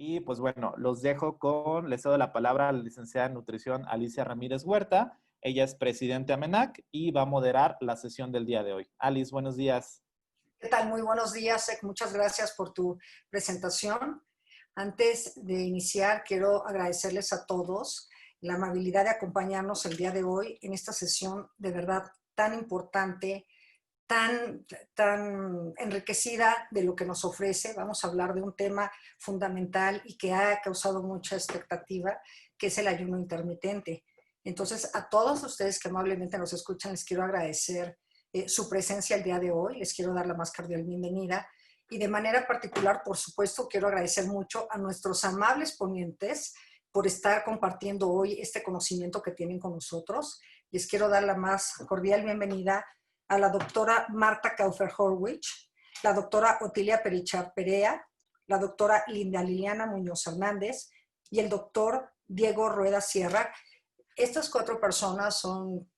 Y pues bueno, les cedo la palabra a la licenciada en nutrición Alicia Ramírez Huerta. Ella es presidente AMENAC y va a moderar la sesión del día de hoy. Alice, buenos días. ¿Qué tal? Muy buenos días, Sec. Muchas gracias por tu presentación. Antes de iniciar, quiero agradecerles a todos la amabilidad de acompañarnos el día de hoy en esta sesión de verdad tan importante, tan enriquecida de lo que nos ofrece. Vamos a hablar de un tema fundamental y que ha causado mucha expectativa, que es el ayuno intermitente. Entonces, a todos ustedes que amablemente nos escuchan, les quiero agradecer su presencia el día de hoy. Les quiero dar la más cordial bienvenida. Y de manera particular, por supuesto, quiero agradecer mucho a nuestros amables ponentes por estar compartiendo hoy este conocimiento que tienen con nosotros. Les quiero dar la más cordial bienvenida a la doctora Marta Kaufer-Horwich, la doctora Otilia Perichar Perea, la doctora Linda Liliana Muñoz Hernández y el doctor Diego Rueda Sierra. Estas 4 personas son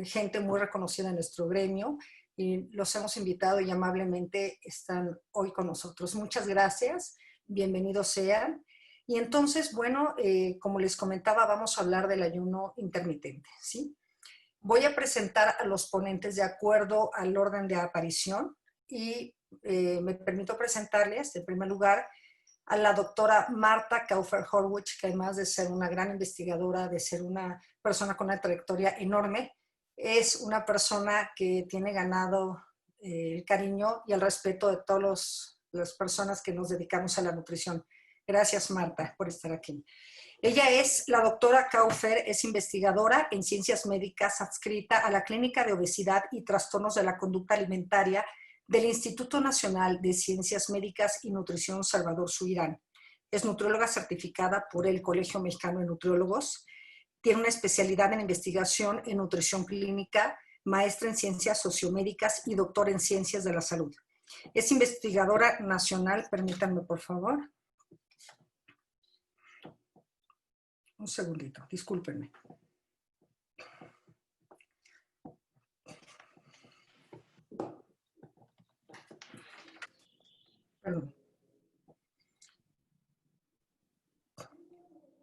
gente muy reconocida en nuestro gremio y los hemos invitado y amablemente están hoy con nosotros. Muchas gracias, bienvenidos sean. Y entonces, bueno, como les comentaba, vamos a hablar del ayuno intermitente, ¿sí? Voy a presentar a los ponentes de acuerdo al orden de aparición y me permito presentarles, en primer lugar, a la doctora Marta Kaufer-Horwich, que además de ser una gran investigadora, de ser una persona con una trayectoria enorme, es una persona que tiene ganado el cariño y el respeto de todas las personas que nos dedicamos a la nutrición. Gracias, Marta, por estar aquí. Ella es, la doctora Kaufer, es investigadora en ciencias médicas adscrita a la Clínica de Obesidad y Trastornos de la Conducta Alimentaria del Instituto Nacional de Ciencias Médicas y Nutrición Salvador Subirán. Es nutrióloga certificada por el Colegio Mexicano de Nutriólogos. Tiene una especialidad en investigación en nutrición clínica, maestra en ciencias sociomédicas y doctora en ciencias de la salud. Es investigadora nacional, permítanme por favor. Un segundito, discúlpenme. Perdón.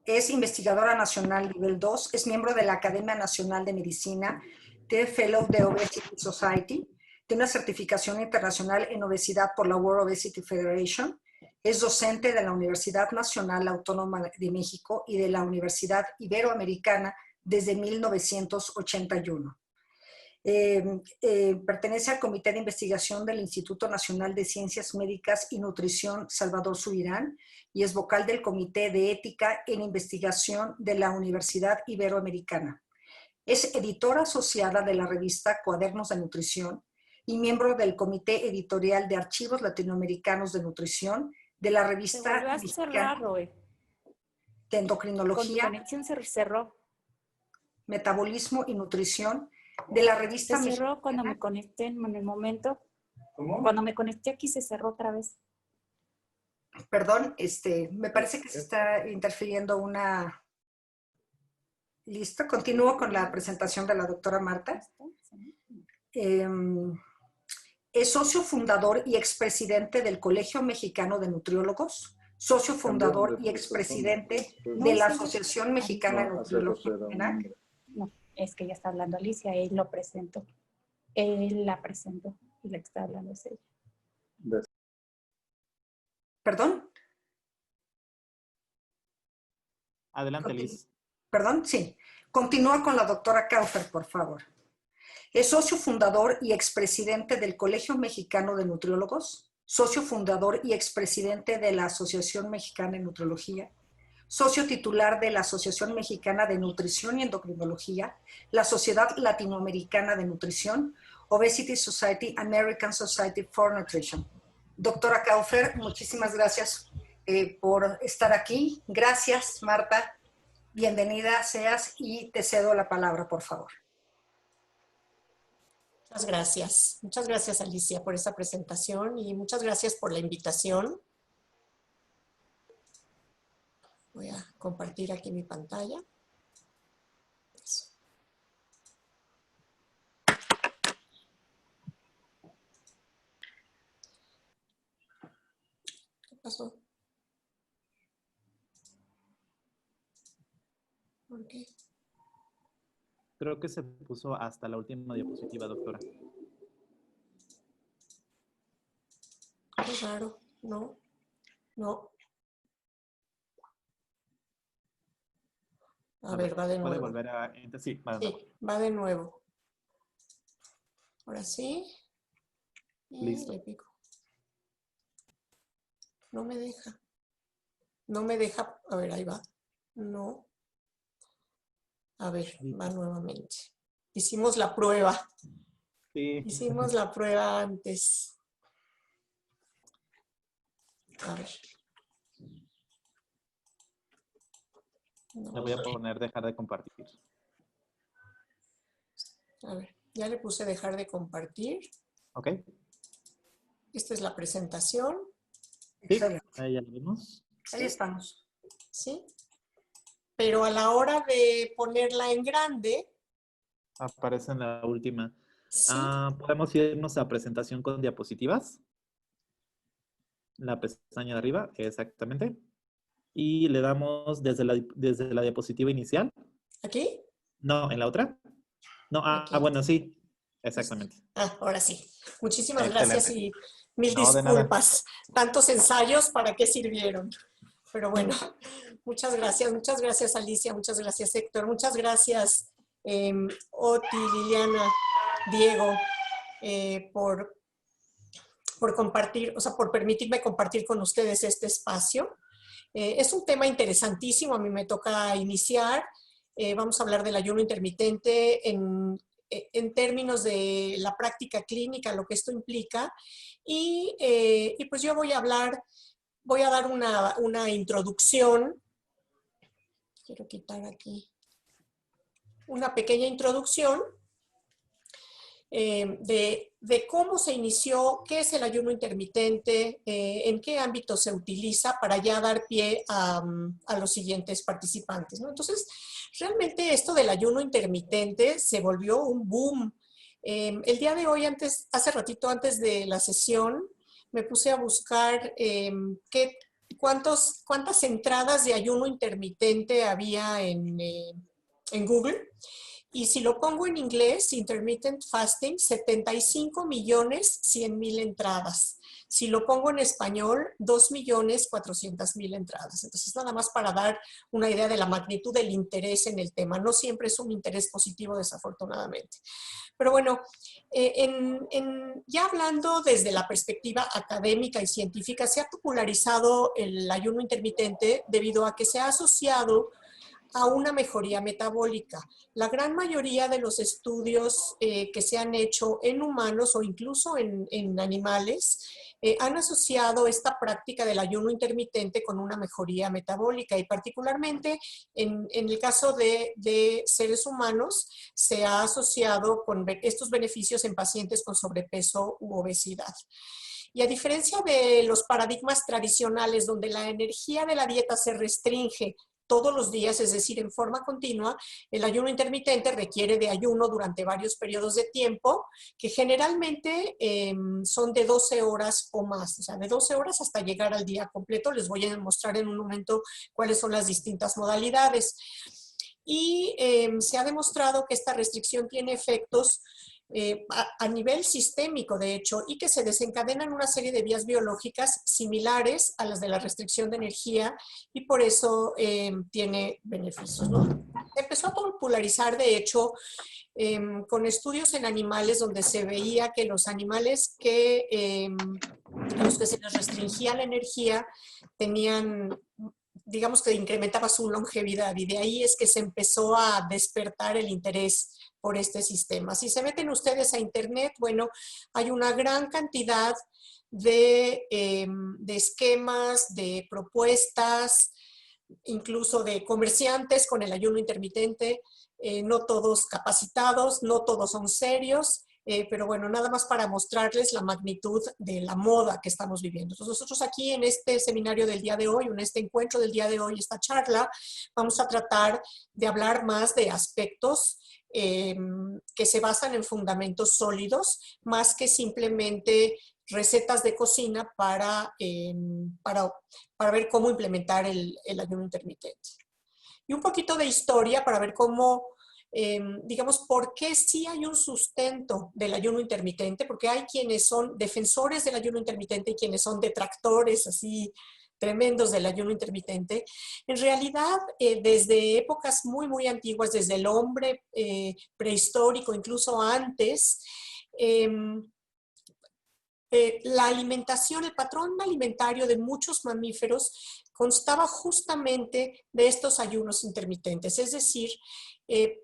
Es investigadora nacional nivel 2, es miembro de la Academia Nacional de Medicina, tiene Fellow de Obesity Society, tiene una certificación internacional en obesidad por la World Obesity Federation, es docente de la Universidad Nacional Autónoma de México y de la Universidad Iberoamericana desde 1981. Pertenece al Comité de Investigación del Instituto Nacional de Ciencias Médicas y Nutrición Salvador Subirán y es vocal del Comité de Ética en Investigación de la Universidad Iberoamericana. Es editora asociada de la revista Cuadernos de Nutrición y miembro del Comité Editorial de Archivos Latinoamericanos de Nutrición de la revista Mexicana de Endocrinología. Con mi conexión se cerró. Metabolismo y Nutrición de la revista Se cerró cuando me conecté en el momento. ¿Cómo? Cuando me conecté aquí se cerró otra vez. Perdón, me parece que se está interfiriendo una... Listo, continúo con la presentación de la doctora Marta. Es socio fundador y expresidente del Colegio Mexicano de Nutriólogos, socio fundador y expresidente de la Asociación Mexicana de Nutriología. No, es que ya está hablando Alicia, él lo presentó. Él la presentó y la que está hablando es ella. ¿Perdón? Adelante, Liz. ¿Perdón? Sí. Continúa con la doctora Kaufer, por favor. Es socio fundador y expresidente del Colegio Mexicano de Nutriólogos, socio fundador y expresidente de la Asociación Mexicana de Nutriología, socio titular de la Asociación Mexicana de Nutrición y Endocrinología, la Sociedad Latinoamericana de Nutrición, Obesity Society, American Society for Nutrition. Doctora Kaufer, muchísimas gracias por estar aquí. Gracias, Marta. Bienvenida seas y te cedo la palabra, por favor. Muchas gracias. Muchas gracias, Alicia, por esa presentación y muchas gracias por la invitación. Voy a compartir aquí mi pantalla. Eso. ¿Qué pasó? ¿Por qué? Creo que se puso hasta la última diapositiva, doctora. Qué raro. No, no. A ver, va de ¿Puede nuevo. volver a...? Sí, va de nuevo. Sí, va de nuevo. Ahora sí. Y Listo. le pico. No me deja. No me deja. A ver, ahí va. No. A ver, va nuevamente. Hicimos la prueba. Sí. Hicimos la prueba antes. A ver. No. Le voy a poner dejar de compartir. A ver, ya le puse dejar de compartir. ¿Ok? Esta es la presentación. Sí, Excelente. ahí ya lo vemos. Ahí estamos. ¿Sí? Pero a la hora de ponerla en grande, Aparece en la última. sí. ¿Podemos irnos a presentación con diapositivas? La pestaña de arriba, exactamente. Y le damos desde la diapositiva inicial. ¿Aquí? No, ¿en la otra? No, Aquí. bueno, sí. Exactamente. Ahora sí. Muchísimas gracias Excelente. y mil No, de nada. disculpas. Tantos ensayos, ¿para qué sirvieron? Pero bueno, muchas gracias Alicia, muchas gracias Héctor, muchas gracias Oti, Liliana, Diego, por compartir, o sea, por permitirme compartir con ustedes este espacio. Es un tema interesantísimo, a mí me toca iniciar. Vamos a hablar del ayuno intermitente en términos de la práctica clínica, lo que esto implica. Y pues yo voy a dar una introducción. Quiero quitar aquí una pequeña introducción de cómo se inició, qué es el ayuno intermitente, en qué ámbito se utiliza para ya dar pie a los siguientes participantes, ¿no? Entonces, realmente esto del ayuno intermitente se volvió un boom. El día de hoy, hace ratito antes de la sesión, me puse a buscar cuántas entradas de ayuno intermitente había en Google. Y si lo pongo en inglés, intermittent fasting, 75.100.000 entradas. Si lo pongo en español, 2.400.000 entradas. Entonces, nada más para dar una idea de la magnitud del interés en el tema. No siempre es un interés positivo, desafortunadamente. Pero bueno, ya hablando desde la perspectiva académica y científica, se ha popularizado el ayuno intermitente debido a que se ha asociado a una mejoría metabólica. La gran mayoría de los estudios que se han hecho en humanos o incluso en animales han asociado esta práctica del ayuno intermitente con una mejoría metabólica y particularmente en el caso de seres humanos se ha asociado con estos beneficios en pacientes con sobrepeso u obesidad. Y a diferencia de los paradigmas tradicionales donde la energía de la dieta se restringe todos los días, es decir, en forma continua, el ayuno intermitente requiere de ayuno durante varios periodos de tiempo, que generalmente son de 12 horas o más, o sea, de 12 horas hasta llegar al día completo. Les voy a mostrar en un momento cuáles son las distintas modalidades. Y se ha demostrado que esta restricción tiene efectos a nivel sistémico, de hecho, y que se desencadenan una serie de vías biológicas similares a las de la restricción de energía y por eso tiene beneficios, ¿no? Empezó a popularizar, de hecho, con estudios en animales donde se veía que los animales a los que se les restringía la energía tenían, digamos que incrementaba su longevidad y de ahí es que se empezó a despertar el interés por este sistema. Si se meten ustedes a internet, bueno, hay una gran cantidad de esquemas, de propuestas, incluso de comerciantes con el ayuno intermitente, no todos capacitados, no todos son serios, pero bueno, nada más para mostrarles la magnitud de la moda que estamos viviendo. Entonces, nosotros aquí en este seminario del día de hoy, en este encuentro del día de hoy, esta charla, vamos a tratar de hablar más de aspectos que se basan en fundamentos sólidos, más que simplemente recetas de cocina para ver cómo implementar el ayuno intermitente. y un poquito de historia para ver cómo, digamos, por qué sí hay un sustento del ayuno intermitente, porque hay quienes son defensores del ayuno intermitente y quienes son detractores así tremendos del ayuno intermitente. En realidad, desde épocas muy, muy antiguas, desde el hombre prehistórico, incluso antes, la alimentación, el patrón alimentario de muchos mamíferos constaba justamente de estos ayunos intermitentes, es decir,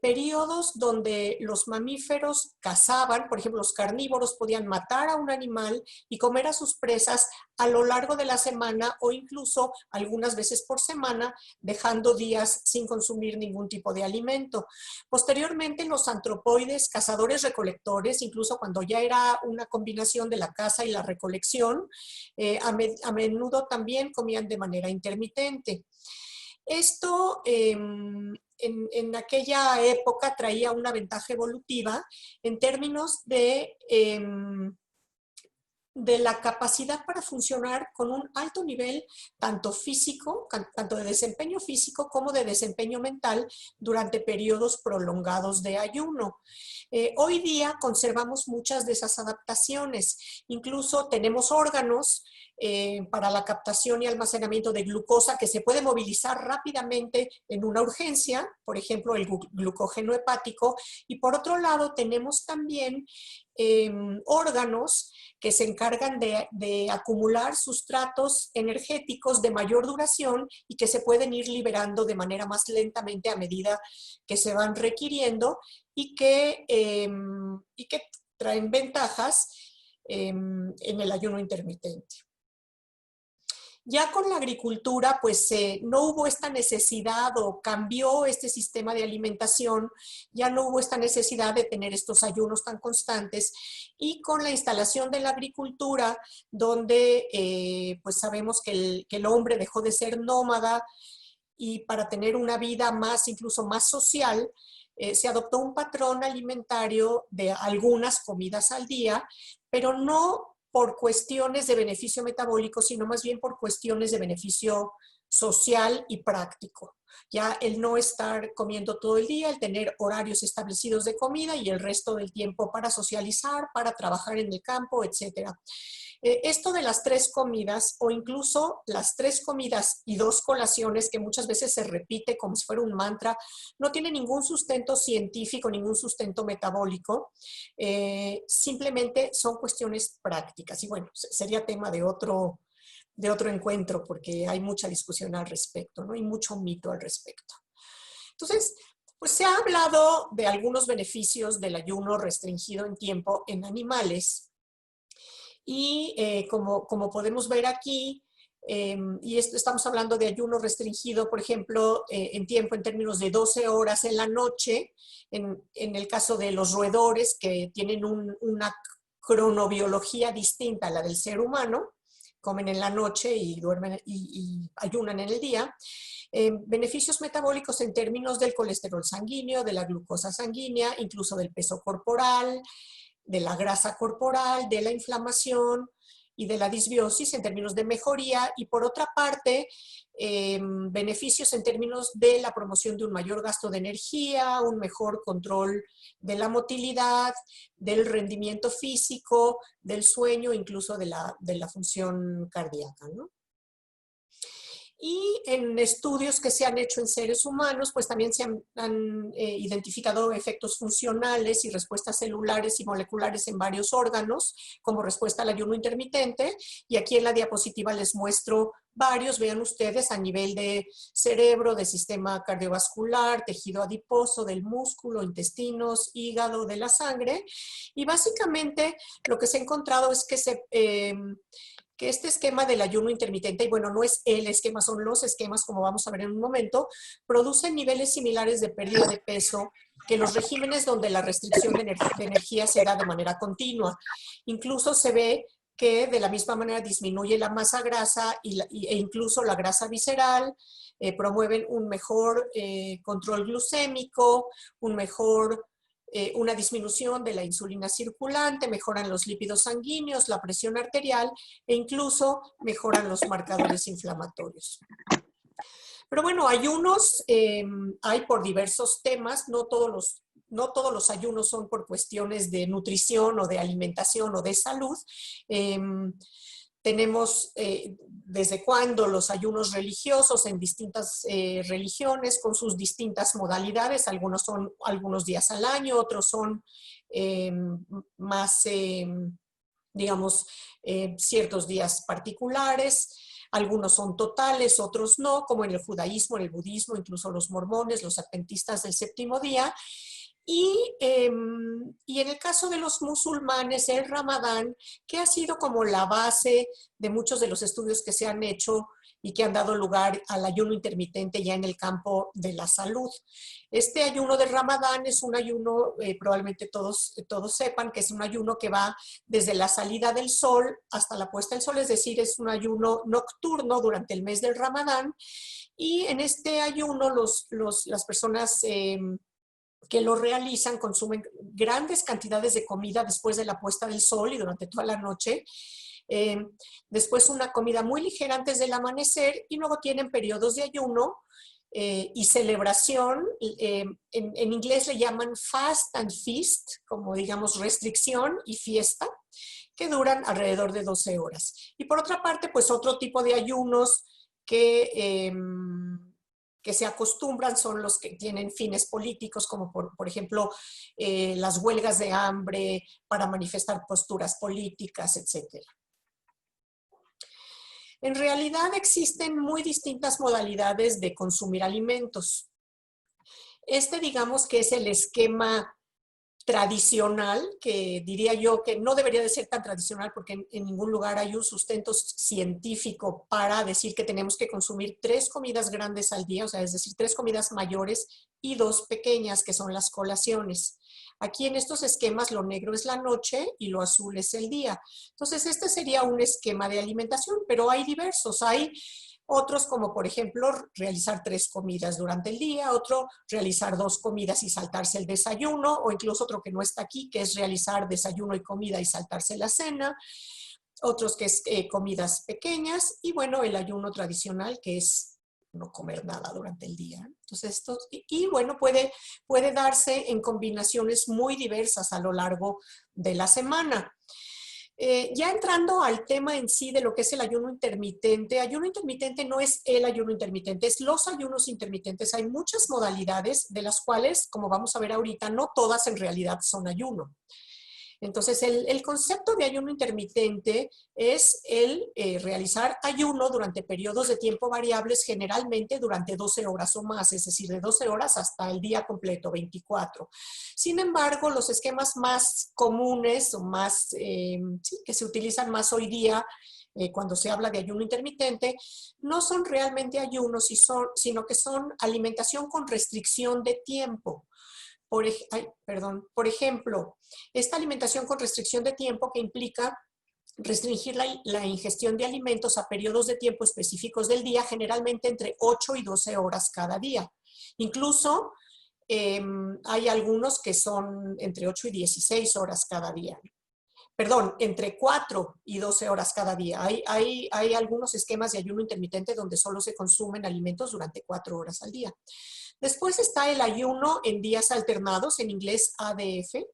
periodos donde los mamíferos cazaban, por ejemplo, los carnívoros podían matar a un animal y comer a sus presas a lo largo de la semana o incluso algunas veces por semana, dejando días sin consumir ningún tipo de alimento. Posteriormente, los antropoides, cazadores-recolectores, incluso cuando ya era una combinación de la caza y la recolección, a menudo también comían de manera intermitente. Esto en aquella época traía una ventaja evolutiva en términos de la capacidad para funcionar con un alto nivel tanto físico, tanto de desempeño físico como de desempeño mental durante periodos prolongados de ayuno. Hoy día conservamos muchas de esas adaptaciones, incluso tenemos órganos para la captación y almacenamiento de glucosa que se puede movilizar rápidamente en una urgencia, por ejemplo el glucógeno hepático, y por otro lado tenemos también órganos que se encargan de acumular sustratos energéticos de mayor duración y que se pueden ir liberando de manera más lentamente a medida que se van requiriendo y que traen ventajas en el ayuno intermitente. Ya con la agricultura, pues no hubo esta necesidad o cambió este sistema de alimentación, ya no hubo esta necesidad de tener estos ayunos tan constantes y con la instalación de la agricultura, donde pues sabemos que el hombre dejó de ser nómada y para tener una vida más, incluso más social, se adoptó un patrón alimentario de algunas comidas al día, pero no por cuestiones de beneficio metabólico, sino más bien por cuestiones de beneficio social y práctico. Ya el no estar comiendo todo el día, el tener horarios establecidos de comida y el resto del tiempo para socializar, para trabajar en el campo, etc. Esto de las 3 comidas o incluso las 3 comidas y 2 colaciones, que muchas veces se repite como si fuera un mantra, no tiene ningún sustento científico, ningún sustento metabólico, simplemente son cuestiones prácticas. Y bueno, sería tema de otro encuentro porque hay mucha discusión al respecto, ¿no? Y mucho mito al respecto. Entonces, pues se ha hablado de algunos beneficios del ayuno restringido en tiempo en animales. Y como podemos ver aquí, y estamos hablando de ayuno restringido, por ejemplo, en tiempo en términos de 12 horas en la noche, en el caso de los roedores que tienen una cronobiología distinta a la del ser humano, comen en la noche y duermen y ayunan en el día. Beneficios metabólicos en términos del colesterol sanguíneo, de la glucosa sanguínea, incluso del peso corporal, de la grasa corporal, de la inflamación y de la disbiosis en términos de mejoría, y por otra parte, beneficios en términos de la promoción de un mayor gasto de energía, un mejor control de la motilidad, del rendimiento físico, del sueño, incluso de la función cardíaca, ¿no? Y en estudios que se han hecho en seres humanos, pues también se han identificado efectos funcionales y respuestas celulares y moleculares en varios órganos, como respuesta al ayuno intermitente. Y aquí en la diapositiva les muestro varios, vean ustedes, a nivel de cerebro, de sistema cardiovascular, tejido adiposo, del músculo, intestinos, hígado, de la sangre. Y básicamente lo que se ha encontrado es que que este esquema del ayuno intermitente, y bueno, no es el esquema, son los esquemas, como vamos a ver en un momento, producen niveles similares de pérdida de peso que los regímenes donde la restricción de energía se da de manera continua. Incluso se ve que de la misma manera disminuye la masa grasa e incluso la grasa visceral, promueven un mejor control glucémico, una disminución de la insulina circulante, mejoran los lípidos sanguíneos, la presión arterial e incluso mejoran los marcadores inflamatorios. Pero bueno, ayunos hay por diversos temas, no todos los ayunos son por cuestiones de nutrición o de alimentación o de salud. Tenemos desde cuándo los ayunos religiosos en distintas religiones con sus distintas modalidades. Algunos son algunos días al año, otros son más, digamos, ciertos días particulares. Algunos son totales, otros no, como en el judaísmo, en el budismo, incluso los mormones, los adventistas del séptimo día. Y en el caso de los musulmanes, el Ramadán, que ha sido como la base de muchos de los estudios que se han hecho y que han dado lugar al ayuno intermitente ya en el campo de la salud. Este ayuno de Ramadán es un ayuno, probablemente todos sepan, que es un ayuno que va desde la salida del sol hasta la puesta del sol, es decir, es un ayuno nocturno durante el mes del Ramadán. Y en este ayuno las personas que lo realizan consumen grandes cantidades de comida después de la puesta del sol y durante toda la noche. Después una comida muy ligera antes del amanecer y luego tienen periodos de ayuno y celebración. En inglés le llaman fast and feast, como digamos restricción y fiesta, que duran alrededor de 12 horas. Y por otra parte, pues otro tipo de ayunos que se acostumbran son los que tienen fines políticos, como por ejemplo las huelgas de hambre para manifestar posturas políticas, etc. En realidad existen muy distintas modalidades de consumir alimentos. Digamos que es el esquema tradicional, que diría yo que no debería de ser tan tradicional porque en ningún lugar hay un sustento científico para decir que tenemos que consumir 3 comidas grandes al día, o sea, es decir, 3 comidas mayores y 2 pequeñas, que son las colaciones. Aquí en estos esquemas lo negro es la noche y lo azul es el día. Entonces, este sería un esquema de alimentación, pero hay diversos. Hay otros como, por ejemplo, realizar 3 comidas durante el día, otro realizar 2 comidas y saltarse el desayuno, o incluso otro que no está aquí, que es realizar desayuno y comida y saltarse la cena, otros que es comidas pequeñas, y bueno, el ayuno tradicional, que es no comer nada durante el día. Entonces, bueno, puede darse en combinaciones muy diversas a lo largo de la semana. Ya entrando al tema en sí de lo que es el ayuno intermitente no es el ayuno intermitente, es los ayunos intermitentes. Hay muchas modalidades de las cuales, como vamos a ver ahorita, no todas en realidad son ayuno. Entonces, el concepto de ayuno intermitente es el realizar ayuno durante periodos de tiempo variables, generalmente durante 12 horas o más, es decir, de 12 horas hasta el día completo, 24. Sin embargo, los esquemas más comunes o más, que se utilizan más hoy día, cuando se habla de ayuno intermitente, no son realmente ayunos, sino que son alimentación con restricción de tiempo. Por ejemplo, esta alimentación con restricción de tiempo que implica restringir la ingestión de alimentos a periodos de tiempo específicos del día, generalmente entre 8 y 12 horas cada día. Incluso hay algunos que son entre 8 y 16 horas cada día. Perdón, entre 4 y 12 horas cada día. Hay algunos esquemas de ayuno intermitente donde solo se consumen alimentos durante 4 horas al día. Después está el ayuno en días alternados, en inglés ADF,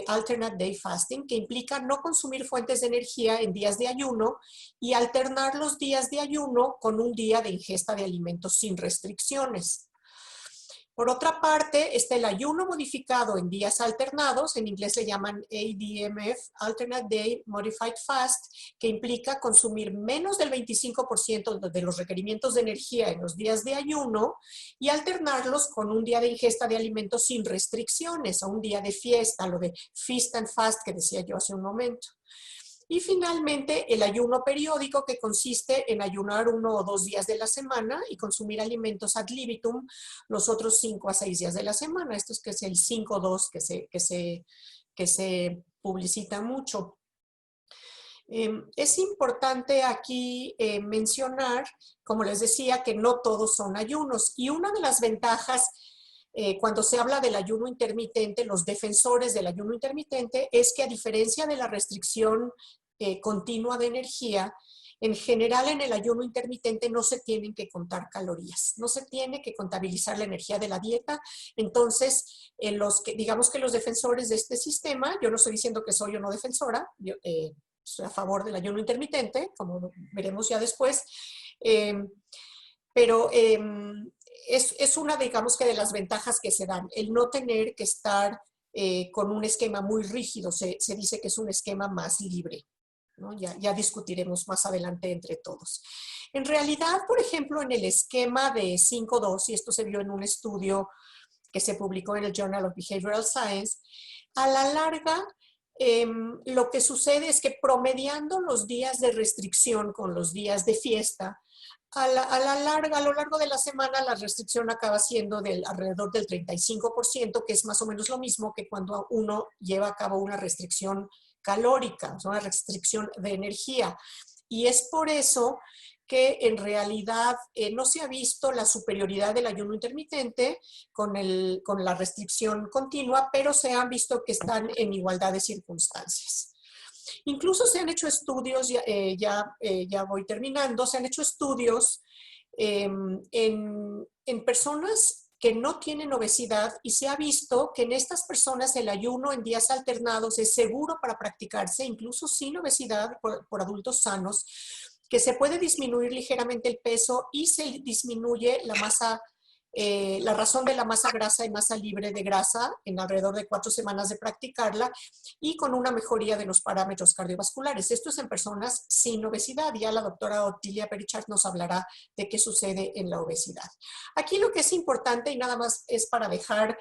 Alternate Day Fasting, que implica no consumir fuentes de energía en días de ayuno y alternar los días de ayuno con un día de ingesta de alimentos sin restricciones. Por otra parte, está el ayuno modificado en días alternados, en inglés le llaman ADMF, Alternate Day Modified Fast, que implica consumir menos del 25% de los requerimientos de energía en los días de ayuno y alternarlos con un día de ingesta de alimentos sin restricciones o un día de fiesta, lo de Feast and Fast que decía yo hace un momento. Y finalmente, el ayuno periódico, que consiste en ayunar 1 o 2 días de la semana y consumir alimentos ad libitum los otros 5 a 6 días de la semana. Esto es que es el 5-2 que se publicita mucho. Es importante aquí mencionar, como les decía, que no todos son ayunos. Y una de las ventajas cuando se habla del ayuno intermitente, los defensores del ayuno intermitente, es que a diferencia de la restricción continua de energía, En general, en el ayuno intermitente no se tienen que contar calorías, no se tiene que contabilizar la energía de la dieta. Entonces, digamos que los defensores de este sistema, yo no estoy diciendo que soy o no defensora, yo estoy a favor del ayuno intermitente, como veremos ya después, pero es una, digamos que de las ventajas que se dan, el no tener que estar con un esquema muy rígido, se dice que es un esquema más libre, ¿no? Ya discutiremos más adelante entre todos. En realidad, por ejemplo, en el esquema de 5-2, y esto se vio en un estudio que se publicó en el Journal of Behavioral Science, a la larga, lo que sucede es que promediando los días de restricción con los días de fiesta, a lo largo de la semana la restricción acaba siendo alrededor del 35%, que es más o menos lo mismo que cuando uno lleva a cabo una restricción calórica, o sea, una restricción de energía. Y es por eso que en realidad no se ha visto la superioridad del ayuno intermitente con la restricción continua, pero se han visto que están en igualdad de circunstancias. Incluso se han hecho estudios, ya voy terminando, se han hecho estudios en personas que no tienen obesidad y se ha visto que en estas personas el ayuno en días alternados es seguro para practicarse, incluso sin obesidad por adultos sanos, que se puede disminuir ligeramente el peso y se disminuye la masa, la razón de la masa grasa y masa libre de grasa en alrededor de 4 semanas de practicarla y con una mejoría de los parámetros cardiovasculares. Esto es en personas sin obesidad. Ya la doctora Otilia Perichard nos hablará de qué sucede en la obesidad. Aquí lo que es importante, y nada más es para dejar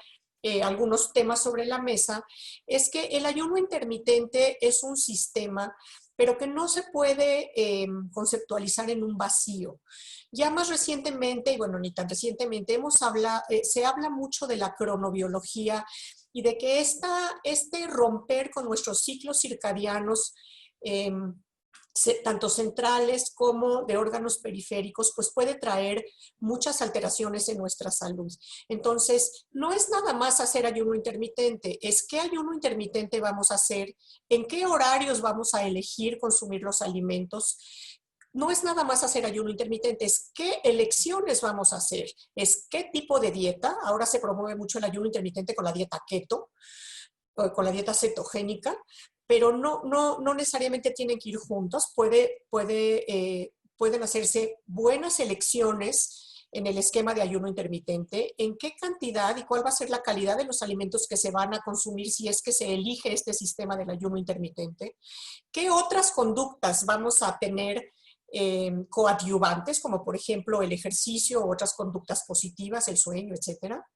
algunos temas sobre la mesa, es que el ayuno intermitente es un sistema, pero que no se puede conceptualizar en un vacío. Ya más recientemente, y bueno, ni tan recientemente, se habla mucho de la cronobiología y de que este romper con nuestros ciclos circadianos, tanto centrales como de órganos periféricos, pues puede traer muchas alteraciones en nuestra salud. Entonces, no es nada más hacer ayuno intermitente, es qué ayuno intermitente vamos a hacer, en qué horarios vamos a elegir consumir los alimentos. No es nada más hacer ayuno intermitente, es qué elecciones vamos a hacer, es qué tipo de dieta. Ahora se promueve mucho el ayuno intermitente con la dieta keto, con la dieta cetogénica, pero no necesariamente tienen que ir juntos. Pueden hacerse buenas elecciones en el esquema de ayuno intermitente, en qué cantidad y cuál va a ser la calidad de los alimentos que se van a consumir si es que se elige este sistema del ayuno intermitente, qué otras conductas vamos a tener coadyuvantes, como por ejemplo el ejercicio u otras conductas positivas, el sueño, etcétera.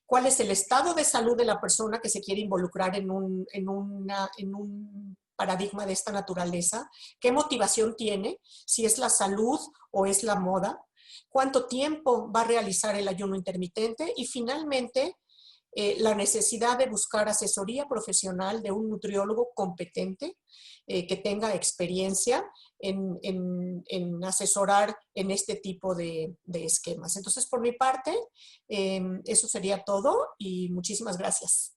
¿Cuál es el estado de salud de la persona que se quiere involucrar en un paradigma de esta naturaleza? ¿Qué motivación tiene? Si es la salud o es la moda. ¿Cuánto tiempo va a realizar el ayuno intermitente? Y finalmente, la necesidad de buscar asesoría profesional de un nutriólogo competente que tenga experiencia en asesorar en este tipo de esquemas. Entonces, por mi parte, eso sería todo y muchísimas gracias.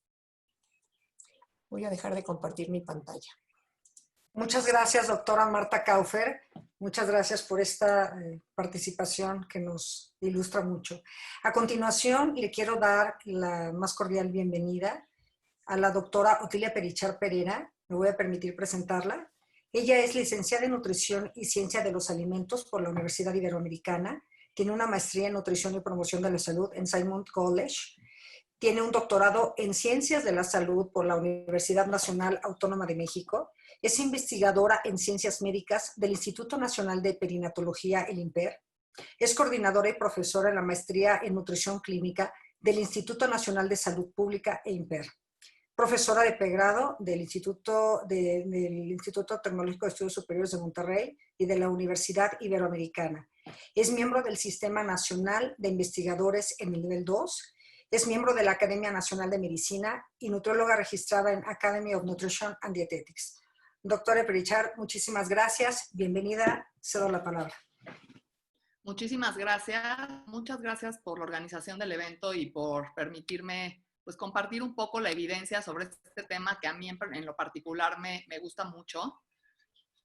Voy a dejar de compartir mi pantalla. Muchas gracias, doctora Marta Kaufer. Muchas gracias por esta participación que nos ilustra mucho. A continuación, le quiero dar la más cordial bienvenida a la doctora Otilia Perichard Pereira. Me voy a permitir presentarla. Ella es licenciada en Nutrición y Ciencia de los Alimentos por la Universidad Iberoamericana. Tiene una maestría en Nutrición y Promoción de la Salud en Simon College. Tiene un doctorado en Ciencias de la Salud por la Universidad Nacional Autónoma de México. Es investigadora en Ciencias Médicas del Instituto Nacional de Perinatología, el INPER. Es coordinadora y profesora en la maestría en Nutrición Clínica del Instituto Nacional de Salud Pública, e INPER. Profesora de pregrado del Instituto Tecnológico de Estudios Superiores de Monterrey y de la Universidad Iberoamericana. Es miembro del Sistema Nacional de Investigadores en el nivel 2. Es miembro de la Academia Nacional de Medicina y nutrióloga registrada en Academy of Nutrition and Dietetics. Doctora Perichard, muchísimas gracias. Bienvenida. Cedo la palabra. Muchísimas gracias. Muchas gracias por la organización del evento y por permitirme pues, compartir un poco la evidencia sobre este tema que a mí en lo particular me gusta mucho.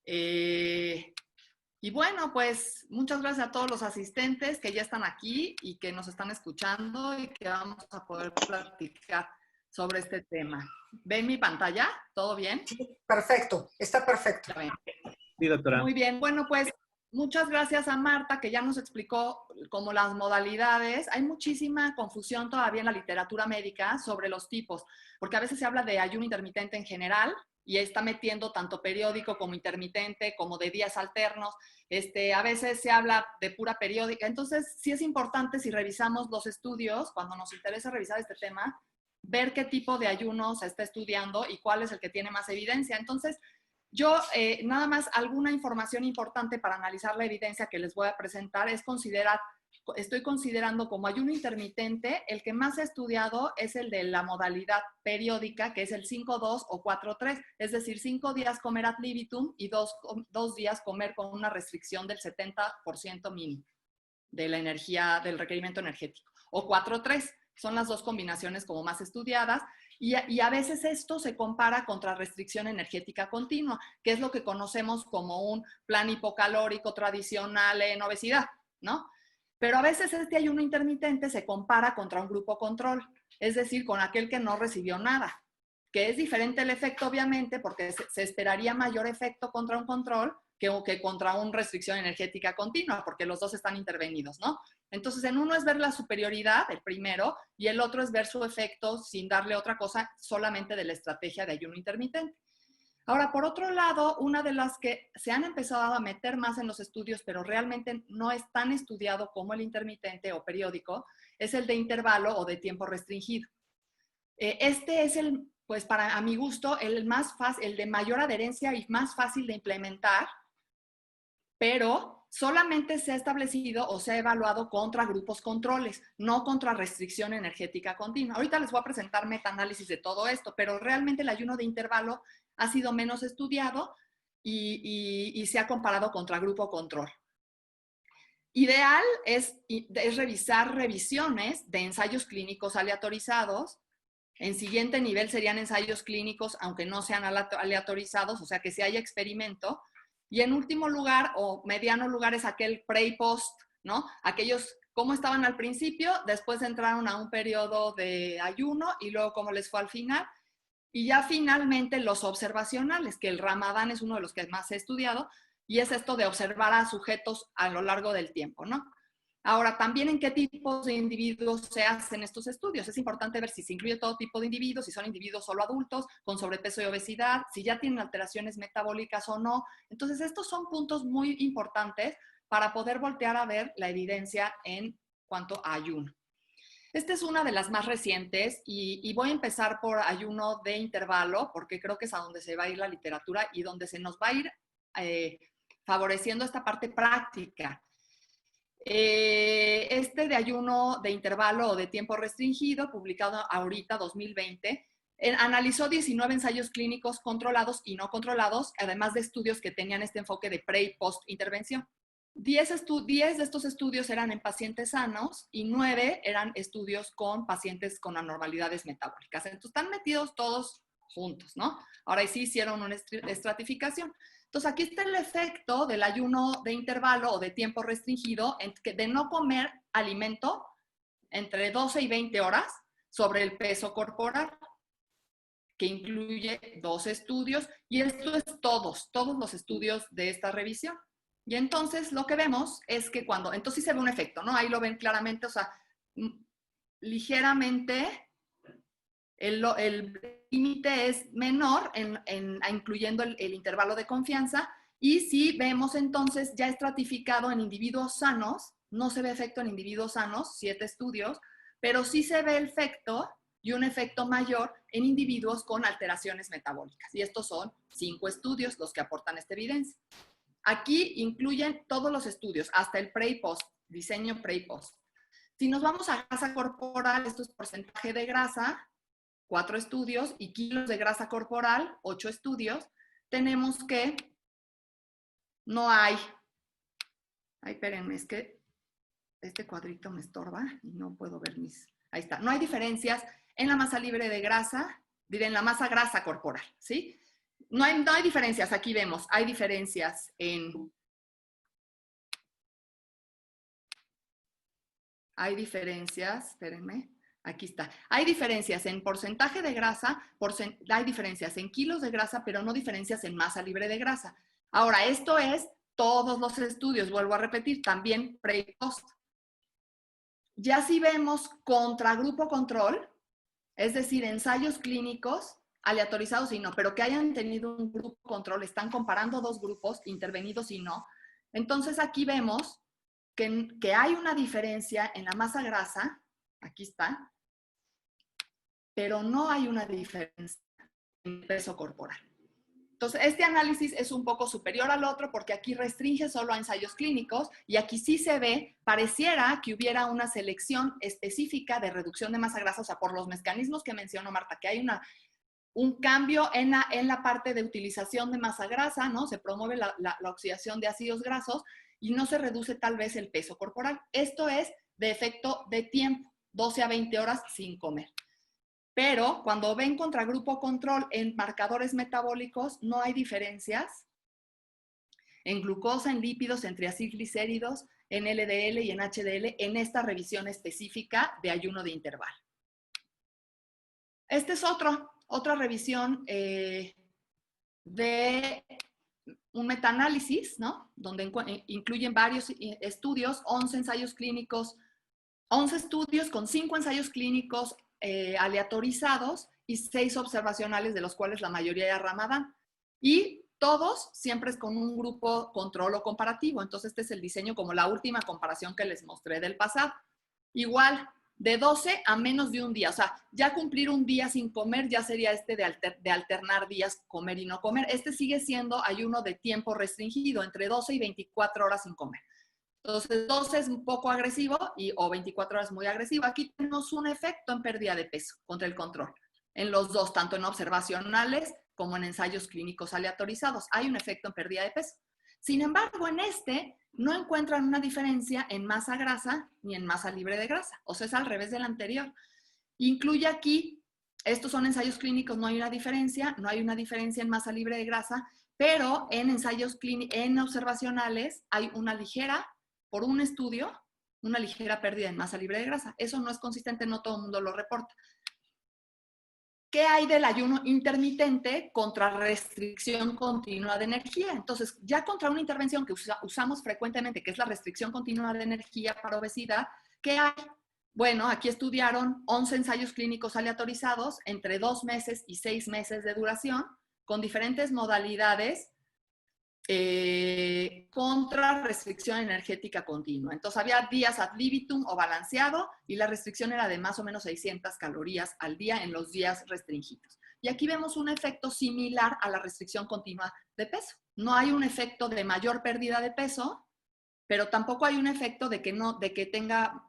Y Y bueno, pues muchas gracias a todos los asistentes que ya están aquí y que nos están escuchando y que vamos a poder platicar sobre este tema. ¿Ven mi pantalla? ¿Todo bien? Sí, perfecto, está perfecto. Sí, doctora. Muy bien, bueno, pues muchas gracias a Marta, que ya nos explicó como las modalidades. Hay muchísima confusión todavía en la literatura médica sobre los tipos, porque a veces se habla de ayuno intermitente en general y está metiendo tanto periódico como intermitente, como de días alternos. A veces se habla de pura periódica. Entonces, sí es importante, si revisamos los estudios, cuando nos interesa revisar este tema, ver qué tipo de ayuno se está estudiando y cuál es el que tiene más evidencia. Entonces, yo, nada más, alguna información importante para analizar la evidencia que les voy a presentar es estoy considerando como ayuno intermitente, el que más he estudiado es el de la modalidad periódica, que es el 5-2 o 4-3, es decir, 5 días comer ad libitum y 2 días comer con una restricción del 70% mínimo de la energía, del requerimiento energético, o 4-3. Son las dos combinaciones como más estudiadas. Y a veces esto se compara contra restricción energética continua, que es lo que conocemos como un plan hipocalórico tradicional en obesidad, ¿no? Pero a veces este ayuno intermitente se compara contra un grupo control, es decir, con aquel que no recibió nada, que es diferente el efecto, obviamente, porque se esperaría mayor efecto contra un control que contra una restricción energética continua, porque los dos están intervenidos, ¿no? Entonces, en uno es ver la superioridad, el primero, y el otro es ver su efecto sin darle otra cosa, solamente de la estrategia de ayuno intermitente. Ahora, por otro lado, una de las que se han empezado a meter más en los estudios, pero realmente no es tan estudiado como el intermitente o periódico, es el de intervalo o de tiempo restringido. Este es pues a mi gusto, el más fácil, el de mayor adherencia y más fácil de implementar, pero solamente se ha establecido o se ha evaluado contra grupos controles, no contra restricción energética continua. Ahorita les voy a presentar metaanálisis de todo esto, pero realmente el ayuno de intervalo ha sido menos estudiado y se ha comparado contra grupo control. Ideal es revisar revisiones de ensayos clínicos aleatorizados. En siguiente nivel serían ensayos clínicos, aunque no sean aleatorizados, o sea que se haya experimento. Y en último lugar, o mediano lugar, es aquel pre y post, ¿no? Aquellos, cómo estaban al principio, después entraron a un periodo de ayuno y luego cómo les fue al final. Y ya finalmente los observacionales, que el Ramadán es uno de los que más he estudiado, y es esto de observar a sujetos a lo largo del tiempo, ¿no? Ahora, también en qué tipos de individuos se hacen estos estudios. Es importante ver si se incluye todo tipo de individuos, si son individuos solo adultos, con sobrepeso y obesidad, si ya tienen alteraciones metabólicas o no. Entonces, estos son puntos muy importantes para poder voltear a ver la evidencia en cuanto a ayuno. Esta es una de las más recientes y voy a empezar por ayuno de intervalo, porque creo que es a donde se va a ir la literatura y donde se nos va a ir favoreciendo esta parte práctica. Este de ayuno de intervalo o de tiempo restringido, publicado ahorita, 2020, analizó 19 ensayos clínicos controlados y no controlados, además de estudios que tenían este enfoque de pre y post intervención. 10 de estos estudios eran en pacientes sanos y 9 eran estudios con pacientes con anormalidades metabólicas. Entonces están metidos todos juntos, ¿no? Ahora sí hicieron una estratificación. Entonces, aquí está el efecto del ayuno de intervalo o de tiempo restringido de no comer alimento entre 12 y 20 horas sobre el peso corporal, que incluye 2 estudios, y esto es todos los estudios de esta revisión. Y entonces lo que vemos es que entonces sí se ve un efecto, ¿no? Ahí lo ven claramente, o sea, ligeramente el límite es menor, incluyendo el intervalo de confianza, y si vemos entonces ya estratificado en individuos sanos, no se ve efecto en individuos sanos, 7 estudios, pero sí se ve el efecto y un efecto mayor en individuos con alteraciones metabólicas. Y estos son 5 estudios los que aportan esta evidencia. Aquí incluyen todos los estudios, hasta el pre y post, diseño pre y post. Si nos vamos a grasa corporal, esto es porcentaje de grasa, 4 estudios, y kilos de grasa corporal, 8 estudios, tenemos que no hay, espérenme, es que este cuadrito me estorba y no puedo ver ahí está, no hay diferencias en la masa libre de grasa, en la masa grasa corporal, ¿sí? No hay diferencias, aquí vemos, hay diferencias en hay diferencias, espérenme, aquí está. Hay diferencias en porcentaje de grasa, hay diferencias en kilos de grasa, pero no diferencias en masa libre de grasa. Ahora, esto es todos los estudios, vuelvo a repetir, también pre y post. Ya si vemos contragrupo control, es decir, ensayos clínicos aleatorizados y no, pero que hayan tenido un grupo control, están comparando dos grupos, intervenidos y no. Entonces aquí vemos que hay una diferencia en la masa grasa, aquí está, pero no hay una diferencia en el peso corporal. Entonces, este análisis es un poco superior al otro porque aquí restringe solo a ensayos clínicos y aquí sí se ve, pareciera que hubiera una selección específica de reducción de masa grasa, o sea, por los mecanismos que mencionó Marta, que hay un cambio en la parte de utilización de masa grasa, ¿no? Se promueve la oxidación de ácidos grasos y no se reduce tal vez el peso corporal. Esto es de efecto de tiempo, 12 a 20 horas sin comer. Pero cuando ven contragrupo control en marcadores metabólicos, no hay diferencias en glucosa, en lípidos, en triacilglicéridos, en LDL y en HDL en esta revisión específica de ayuno de intervalo. Esta es otra revisión de un metaanálisis, ¿no? Donde incluyen varios estudios, 11 ensayos clínicos, 11 estudios con 5 ensayos clínicos aleatorizados y 6 observacionales, de los cuales la mayoría era Ramadán. Y todos siempre es con un grupo control o comparativo. Entonces, este es el diseño como la última comparación que les mostré del pasado. Igual, de 12 a menos de un día. O sea, ya cumplir un día sin comer ya sería de alternar días comer y no comer. Este sigue siendo ayuno de tiempo restringido, entre 12 y 24 horas sin comer. Entonces, 12 es un poco agresivo o 24 horas muy agresivo. Aquí tenemos un efecto en pérdida de peso contra el control. En los dos, tanto en observacionales como en ensayos clínicos aleatorizados, hay un efecto en pérdida de peso. Sin embargo, en este no encuentran una diferencia en masa grasa ni en masa libre de grasa. O sea, es al revés del anterior. Incluye aquí, estos son ensayos clínicos, no hay una diferencia en masa libre de grasa, pero en ensayos clínicos, en observacionales, hay una ligera, por un estudio, una ligera pérdida en masa libre de grasa. Eso no es consistente, no todo el mundo lo reporta. ¿Qué hay del ayuno intermitente contra restricción continua de energía? Entonces, ya contra una intervención que usamos frecuentemente, que es la restricción continua de energía para obesidad, ¿qué hay? Bueno, aquí estudiaron 11 ensayos clínicos aleatorizados entre 2 meses y 6 meses de duración, con diferentes modalidades contra restricción energética continua. Entonces había días ad libitum o balanceado y la restricción era de más o menos 600 calorías al día en los días restringidos. Y aquí vemos un efecto similar a la restricción continua de peso. No hay un efecto de mayor pérdida de peso, pero tampoco hay un efecto de que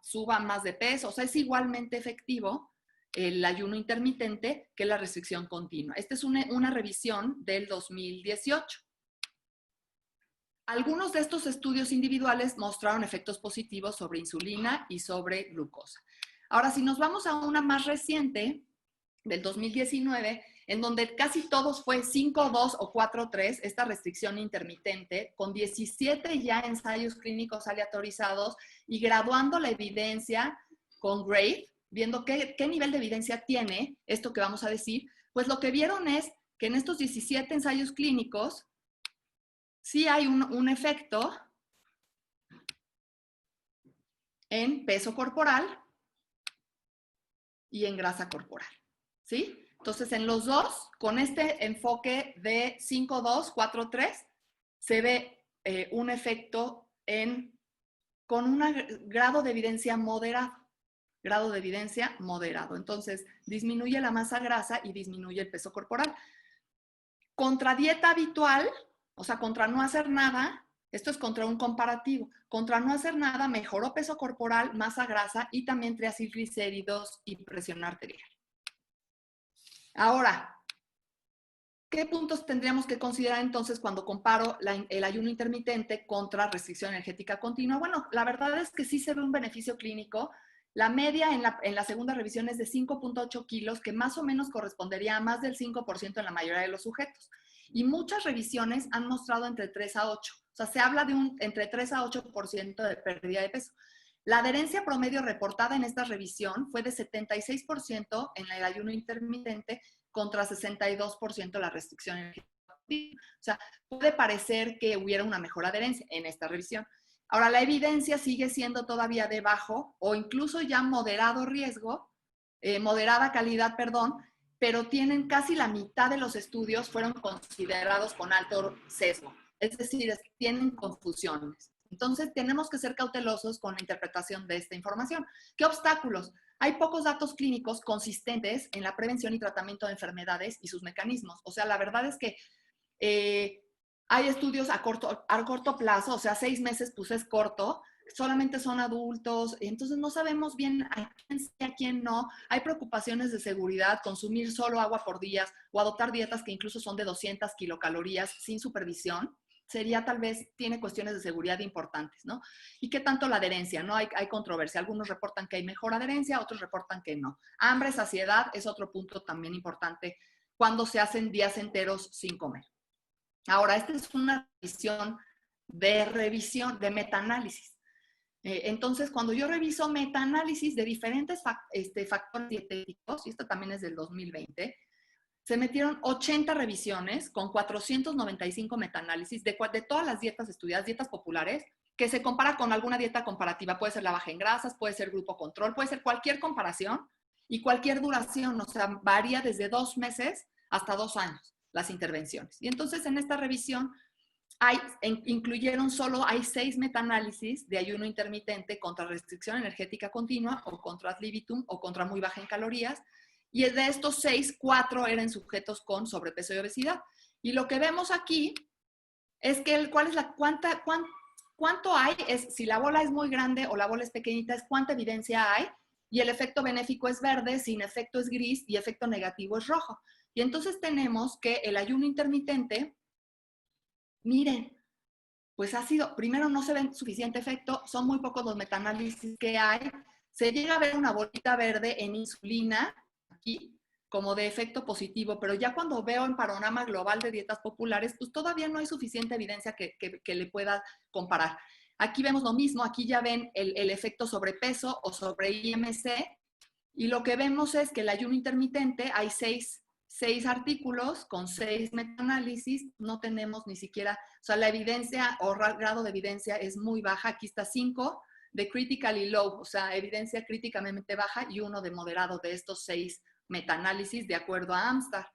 suba más de peso. O sea, es igualmente efectivo el ayuno intermitente que la restricción continua. Esta es una revisión del 2018. Algunos de estos estudios individuales mostraron efectos positivos sobre insulina y sobre glucosa. Ahora, si nos vamos a una más reciente, del 2019, en donde casi todos fue 5-2 o 4-3, esta restricción intermitente, con 17 ya ensayos clínicos aleatorizados y graduando la evidencia con GRADE, viendo qué nivel de evidencia tiene esto que vamos a decir, pues lo que vieron es que en estos 17 ensayos clínicos sí hay un efecto en peso corporal y en grasa corporal, ¿sí? Entonces, en los dos, con este enfoque de 5-2, 4-3, se ve un efecto con un grado de evidencia moderado. Entonces, disminuye la masa grasa y disminuye el peso corporal. Contra dieta habitual, o sea, contra no hacer nada, esto es contra un comparativo. Contra no hacer nada, mejoró peso corporal, masa grasa y también triacilglicéridos y presión arterial. Ahora, ¿qué puntos tendríamos que considerar entonces cuando comparo el ayuno intermitente contra restricción energética continua? Bueno, la verdad es que sí se ve un beneficio clínico. La media en la segunda revisión es de 5.8 kilos, que más o menos correspondería a más del 5% en la mayoría de los sujetos. Y muchas revisiones han mostrado entre 3 a 8. O sea, se habla de entre 3 a 8% de pérdida de peso. La adherencia promedio reportada en esta revisión fue de 76% en el ayuno intermitente contra 62% la restricción energética. O sea, puede parecer que hubiera una mejor adherencia en esta revisión. Ahora, la evidencia sigue siendo todavía de bajo o incluso ya moderado riesgo, moderada calidad, perdón, pero tienen casi la mitad de los estudios fueron considerados con alto sesgo. Es decir, tienen confusiones. Entonces, tenemos que ser cautelosos con la interpretación de esta información. ¿Qué obstáculos? Hay pocos datos clínicos consistentes en la prevención y tratamiento de enfermedades y sus mecanismos. O sea, la verdad es que hay estudios a corto plazo, o sea, 6 meses pues es corto, solamente son adultos, entonces no sabemos bien a quién sí, a quién no. Hay preocupaciones de seguridad, consumir solo agua por día o adoptar dietas que incluso son de 200 kilocalorías sin supervisión. Sería tal vez, tiene cuestiones de seguridad importantes, ¿no? ¿Y qué tanto la adherencia? ¿No? Hay controversia. Algunos reportan que hay mejor adherencia, otros reportan que no. Hambre, saciedad es otro punto también importante cuando se hacen días enteros sin comer. Ahora, esta es una revisión de metaanálisis. Entonces, cuando yo reviso metaanálisis de diferentes factores dietéticos, y esto también es del 2020, se metieron 80 revisiones con 495 metaanálisis de todas las dietas estudiadas, dietas populares, que se compara con alguna dieta comparativa. Puede ser la baja en grasas, puede ser grupo control, puede ser cualquier comparación y cualquier duración. O sea, varía desde 2 meses hasta 2 años las intervenciones. Y entonces en esta revisión hay 6 metaanálisis de ayuno intermitente contra restricción energética continua o contra ad libitum o contra muy baja en calorías. Y de estos 6, 4 eran sujetos con sobrepeso y obesidad. Y lo que vemos aquí es que cuánto hay, es si la bola es muy grande o la bola es pequeñita, es cuánta evidencia hay. Y el efecto benéfico es verde, sin efecto es gris y efecto negativo es rojo. Y entonces tenemos que el ayuno intermitente, miren, pues primero no se ve suficiente efecto, son muy pocos los metaanálisis que hay. Se llega a ver una bolita verde en insulina, aquí, como de efecto positivo, pero ya cuando veo en panorama global de dietas populares, pues todavía no hay suficiente evidencia que le pueda comparar. Aquí vemos lo mismo, aquí ya ven el efecto sobrepeso o sobre IMC, y lo que vemos es que el ayuno intermitente, hay 6 artículos con 6 metaanálisis, no tenemos ni siquiera, o sea, la evidencia o grado de evidencia es muy baja, aquí está 5 de critically low, o sea, evidencia críticamente baja y 1 de moderado de estos 6 metaanálisis de acuerdo a AMSTAR,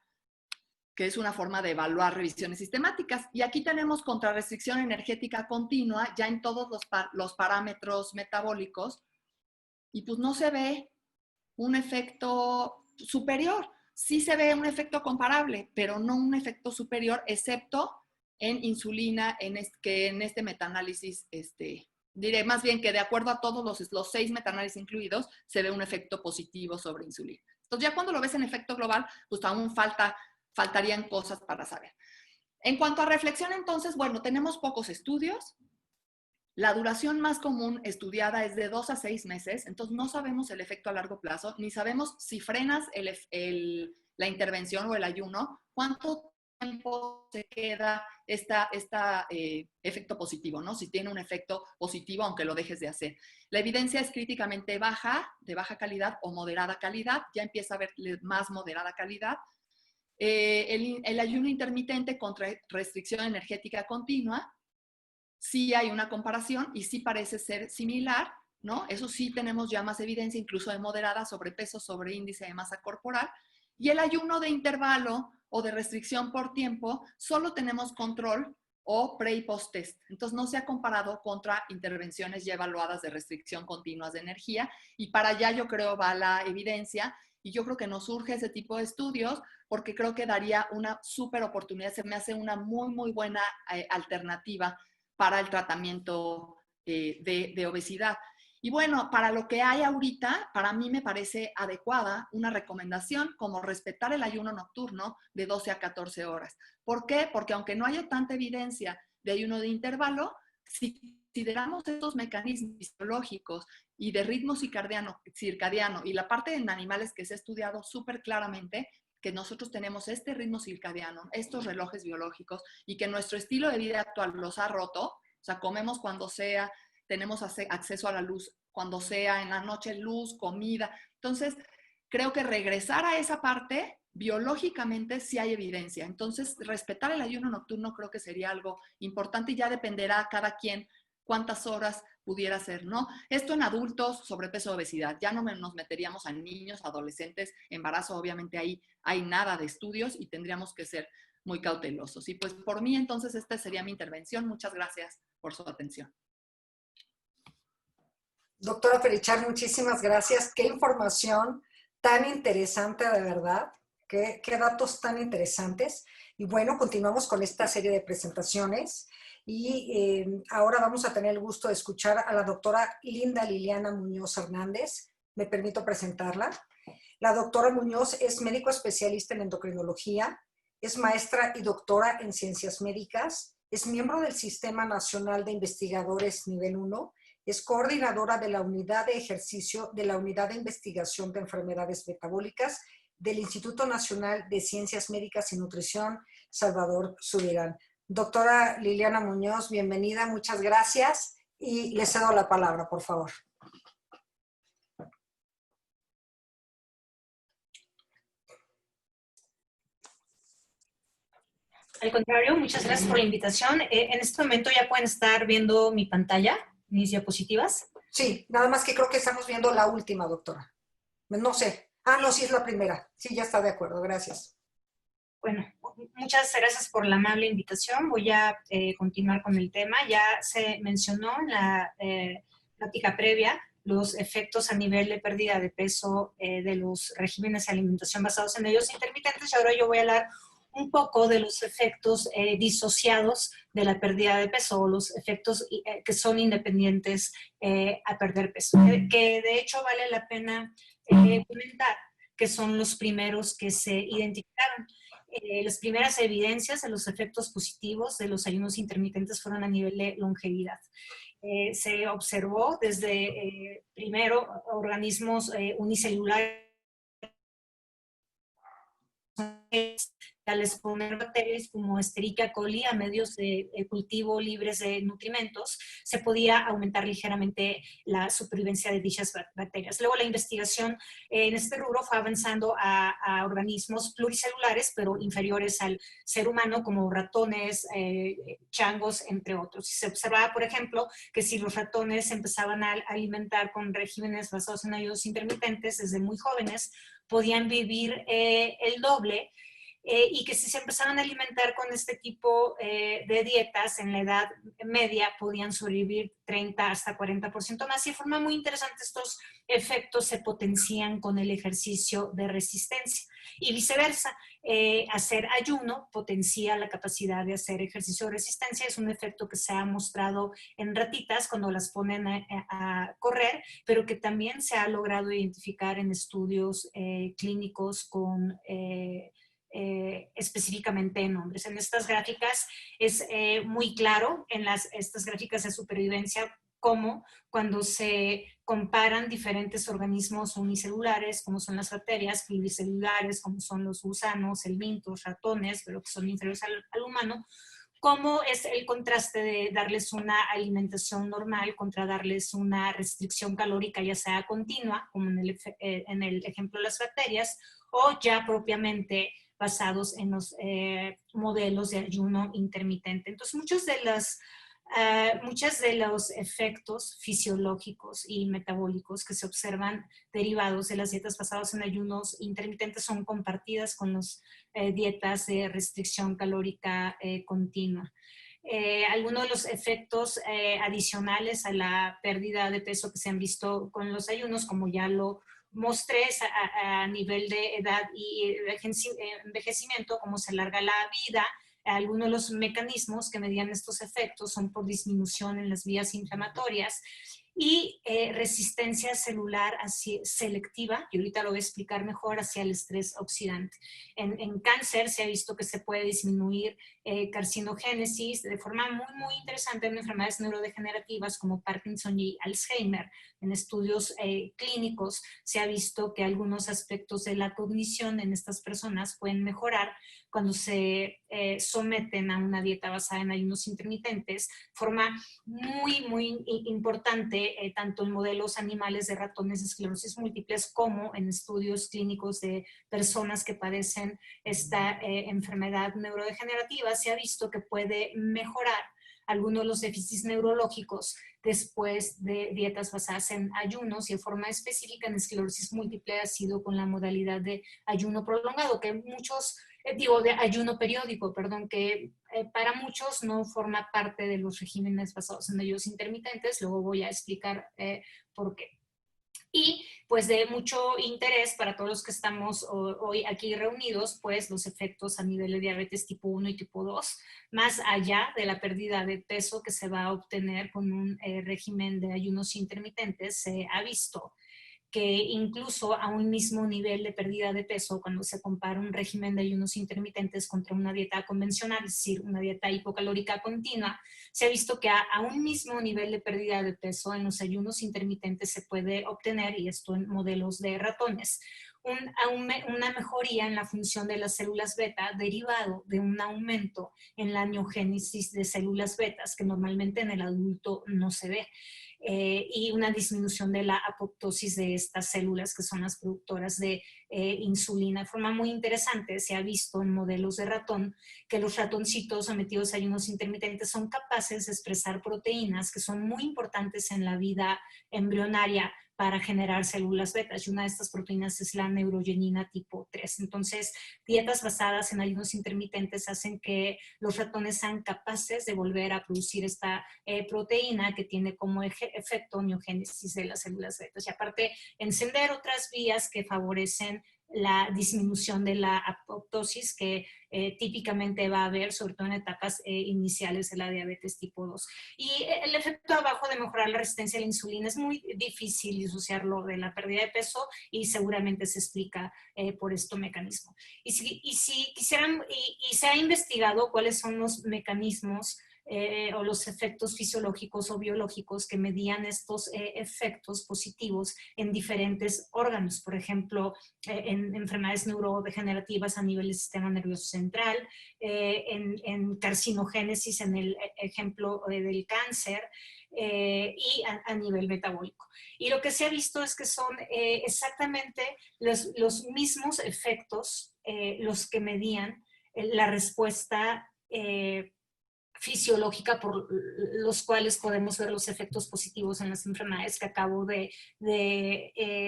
que es una forma de evaluar revisiones sistemáticas. Y aquí tenemos contra restricción energética continua ya en todos los parámetros metabólicos y pues no se ve un efecto superior. Sí se ve un efecto comparable, pero no un efecto superior, excepto en insulina, que en este metaanálisis, diré más bien que de acuerdo a todos los 6 metaanálisis incluidos, se ve un efecto positivo sobre insulina. Entonces ya cuando lo ves en efecto global, pues aún faltarían cosas para saber. En cuanto a reflexión, entonces, bueno, tenemos pocos estudios. La duración más común estudiada es de 2 a 6 meses, entonces no sabemos el efecto a largo plazo, ni sabemos si frenas la intervención o el ayuno, cuánto tiempo se queda efecto positivo, ¿no? Si tiene un efecto positivo aunque lo dejes de hacer. La evidencia es críticamente baja, de baja calidad o moderada calidad, ya empieza a haber más moderada calidad. El ayuno intermitente contra restricción energética continua, sí hay una comparación y sí parece ser similar, ¿no? Eso sí tenemos ya más evidencia, incluso de moderada, sobrepeso, sobre índice de masa corporal. Y el ayuno de intervalo o de restricción por tiempo, solo tenemos control o pre y post test. Entonces no se ha comparado contra intervenciones ya evaluadas de restricción continuas de energía y para allá yo creo va la evidencia y yo creo que nos surge ese tipo de estudios porque creo que daría una súper oportunidad, se me hace una muy, muy buena alternativa para el tratamiento de obesidad. Y bueno, para lo que hay ahorita, para mí me parece adecuada una recomendación como respetar el ayuno nocturno de 12 a 14 horas. ¿Por qué? Porque aunque no haya tanta evidencia de ayuno de intervalo, si consideramos estos mecanismos fisiológicos y de ritmo circadiano y la parte en animales que se ha estudiado súper claramente, que nosotros tenemos este ritmo circadiano, estos relojes biológicos y que nuestro estilo de vida actual los ha roto, o sea, comemos cuando sea, tenemos acceso a la luz cuando sea, en la noche luz, comida. Entonces, creo que regresar a esa parte, biológicamente sí hay evidencia. Entonces, respetar el ayuno nocturno creo que sería algo importante y ya dependerá cada quien cuántas horas pudiera ser, ¿no? Esto en adultos, sobrepeso, obesidad. Ya no nos meteríamos a niños, adolescentes, embarazo, obviamente ahí hay nada de estudios y tendríamos que ser muy cautelosos. Y pues por mí, entonces, esta sería mi intervención. Muchas gracias por su atención. Doctora Ferichar, muchísimas gracias. Qué información tan interesante, de verdad. Qué datos tan interesantes. Y bueno, continuamos con esta serie de presentaciones. Y ahora vamos a tener el gusto de escuchar a la doctora Linda Liliana Muñoz Hernández. Me permito presentarla. La doctora Muñoz es médico especialista en endocrinología, es maestra y doctora en ciencias médicas, es miembro del Sistema Nacional de Investigadores Nivel 1, es coordinadora de la Unidad de Ejercicio de la Unidad de Investigación de Enfermedades Metabólicas del Instituto Nacional de Ciencias Médicas y Nutrición, Salvador Subirán. Doctora Liliana Muñoz, bienvenida, muchas gracias y le cedo la palabra, por favor. Al contrario, muchas gracias por la invitación. En este momento ya pueden estar viendo mi pantalla, mis diapositivas. Sí, nada más que creo que estamos viendo la última, doctora. No sé. Ah, no, sí es la primera. Sí, ya está de acuerdo. Gracias. Bueno, muchas gracias por la amable invitación. Voy a continuar con el tema. Ya se mencionó en la plática previa los efectos a nivel de pérdida de peso de los regímenes de alimentación basados en ayunos intermitentes. Y ahora yo voy a hablar un poco de los efectos disociados de la pérdida de peso o los efectos que son independientes a perder peso. Que de hecho vale la pena comentar que son los primeros que se identificaron. Las primeras evidencias de los efectos positivos de los ayunos intermitentes fueron a nivel de longevidad. Se observó desde primero organismos unicelulares al exponer bacterias como Escherichia coli a medios de cultivo libres de nutrimentos, se podía aumentar ligeramente la supervivencia de dichas bacterias. Luego la investigación en este rubro fue avanzando a organismos pluricelulares, pero inferiores al ser humano, como ratones, changos, entre otros. Se observaba, por ejemplo, que si los ratones se empezaban a alimentar con regímenes basados en ayunos intermitentes desde muy jóvenes, podían vivir el doble, y que si se empezaban a alimentar con este tipo de dietas en la edad media podían sobrevivir 30 hasta 40% más. Y de forma muy interesante estos efectos se potencian con el ejercicio de resistencia. Y viceversa, hacer ayuno potencia la capacidad de hacer ejercicio de resistencia. Es un efecto que se ha mostrado en ratitas cuando las ponen a correr, pero que también se ha logrado identificar en estudios clínicos con específicamente en hombres. En estas gráficas es muy claro, en estas gráficas de supervivencia, cómo cuando se comparan diferentes organismos unicelulares, como son las bacterias, pluricelulares, como son los gusanos, el mintos, ratones, pero que son inferiores al humano, cómo es el contraste de darles una alimentación normal contra darles una restricción calórica, ya sea continua, como en el ejemplo de las bacterias, o ya propiamente basados en los modelos de ayuno intermitente. Entonces, muchos de los efectos fisiológicos y metabólicos que se observan derivados de las dietas basadas en ayunos intermitentes son compartidas con las dietas de restricción calórica continua. Algunos de los efectos adicionales a la pérdida de peso que se han visto con los ayunos, como ya lo mostré, a nivel de edad y envejecimiento, como se alarga la vida. Algunos de los mecanismos que medían estos efectos son por disminución en las vías inflamatorias y resistencia celular selectiva, y ahorita lo voy a explicar mejor, hacia el estrés oxidante. En cáncer se ha visto que se puede disminuir carcinogénesis de forma muy, muy interesante en enfermedades neurodegenerativas como Parkinson y Alzheimer. En estudios clínicos se ha visto que algunos aspectos de la cognición en estas personas pueden mejorar cuando se someten a una dieta basada en ayunos intermitentes, forma muy importante, tanto en modelos animales de ratones de esclerosis múltiples como en estudios clínicos de personas que padecen esta enfermedad neurodegenerativa. Se ha visto que puede mejorar algunos de los déficits neurológicos después de dietas basadas en ayunos, y de forma específica en esclerosis múltiple ha sido con la modalidad de ayuno prolongado, que muchos, de ayuno periódico, perdón, que para muchos no forma parte de los regímenes basados en ayunos intermitentes. Luego voy a explicar por qué. Y pues de mucho interés para todos los que estamos hoy aquí reunidos, pues los efectos a nivel de diabetes tipo 1 y tipo 2, más allá de la pérdida de peso que se va a obtener con un régimen de ayunos intermitentes. Se ha visto que incluso a un mismo nivel de pérdida de peso, cuando se compara un régimen de ayunos intermitentes contra una dieta convencional, es decir, una dieta hipocalórica continua, se ha visto que a un mismo nivel de pérdida de peso en los ayunos intermitentes se puede obtener, y esto en modelos de ratones, una mejoría en la función de las células beta derivado de un aumento en la angiogénesis de células betas, que normalmente en el adulto no se ve. Y una disminución de la apoptosis de estas células, que son las productoras de insulina. De forma muy interesante, se ha visto en modelos de ratón que los ratoncitos sometidos a ayunos intermitentes son capaces de expresar proteínas que son muy importantes en la vida embrionaria para generar células betas, y una de estas proteínas es la neurogenina tipo 3. Entonces, dietas basadas en ayunos intermitentes hacen que los ratones sean capaces de volver a producir esta proteína, que tiene como efecto neogénesis de las células betas, y aparte encender otras vías que favorecen la disminución de la apoptosis que típicamente va a haber, sobre todo en etapas iniciales de la diabetes tipo 2. Y el efecto abajo de mejorar la resistencia a la insulina es muy difícil disociarlo de la pérdida de peso, y seguramente se explica por este mecanismo. Y si quisieran, y se ha investigado cuáles son los mecanismos o los efectos fisiológicos o biológicos que medían estos efectos positivos en diferentes órganos. Por ejemplo, en enfermedades neurodegenerativas a nivel del sistema nervioso central, en carcinogénesis, en el ejemplo del cáncer, y a nivel metabólico. Y lo que se ha visto es que son exactamente los mismos efectos los que medían la respuesta fisiológica por los cuales podemos ver los efectos positivos en las enfermedades que acabo de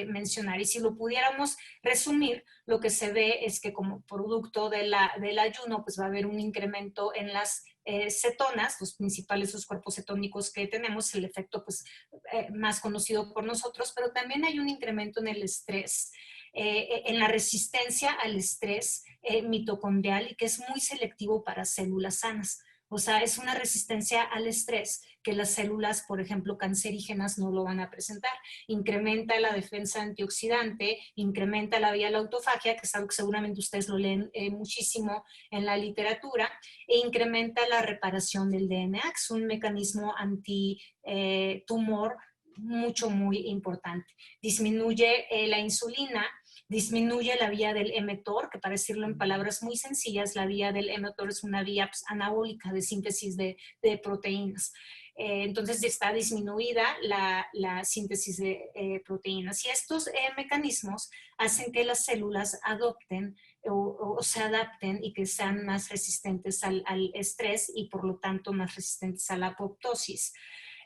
mencionar. Y si lo pudiéramos resumir, lo que se ve es que como producto del ayuno, pues va a haber un incremento en las cetonas, los principales cuerpos cetónicos que tenemos, el efecto pues, más conocido por nosotros, pero también hay un incremento en el estrés, en la resistencia al estrés mitocondrial, y que es muy selectivo para células sanas. O sea, es una resistencia al estrés que las células, por ejemplo, cancerígenas no lo van a presentar. Incrementa la defensa antioxidante, incrementa la vía de la autofagia, que es algo que seguramente ustedes lo leen muchísimo en la literatura, e incrementa la reparación del DNA, que es un mecanismo antitumor muy importante. Disminuye la insulina, disminuye la vía del mTOR, que para decirlo en palabras muy sencillas, la vía del mTOR es una vía pues, anabólica de síntesis de proteínas. Entonces está disminuida la síntesis de proteínas. Y estos mecanismos hacen que las células adopten o se adapten y que sean más resistentes al estrés, y por lo tanto más resistentes a la apoptosis.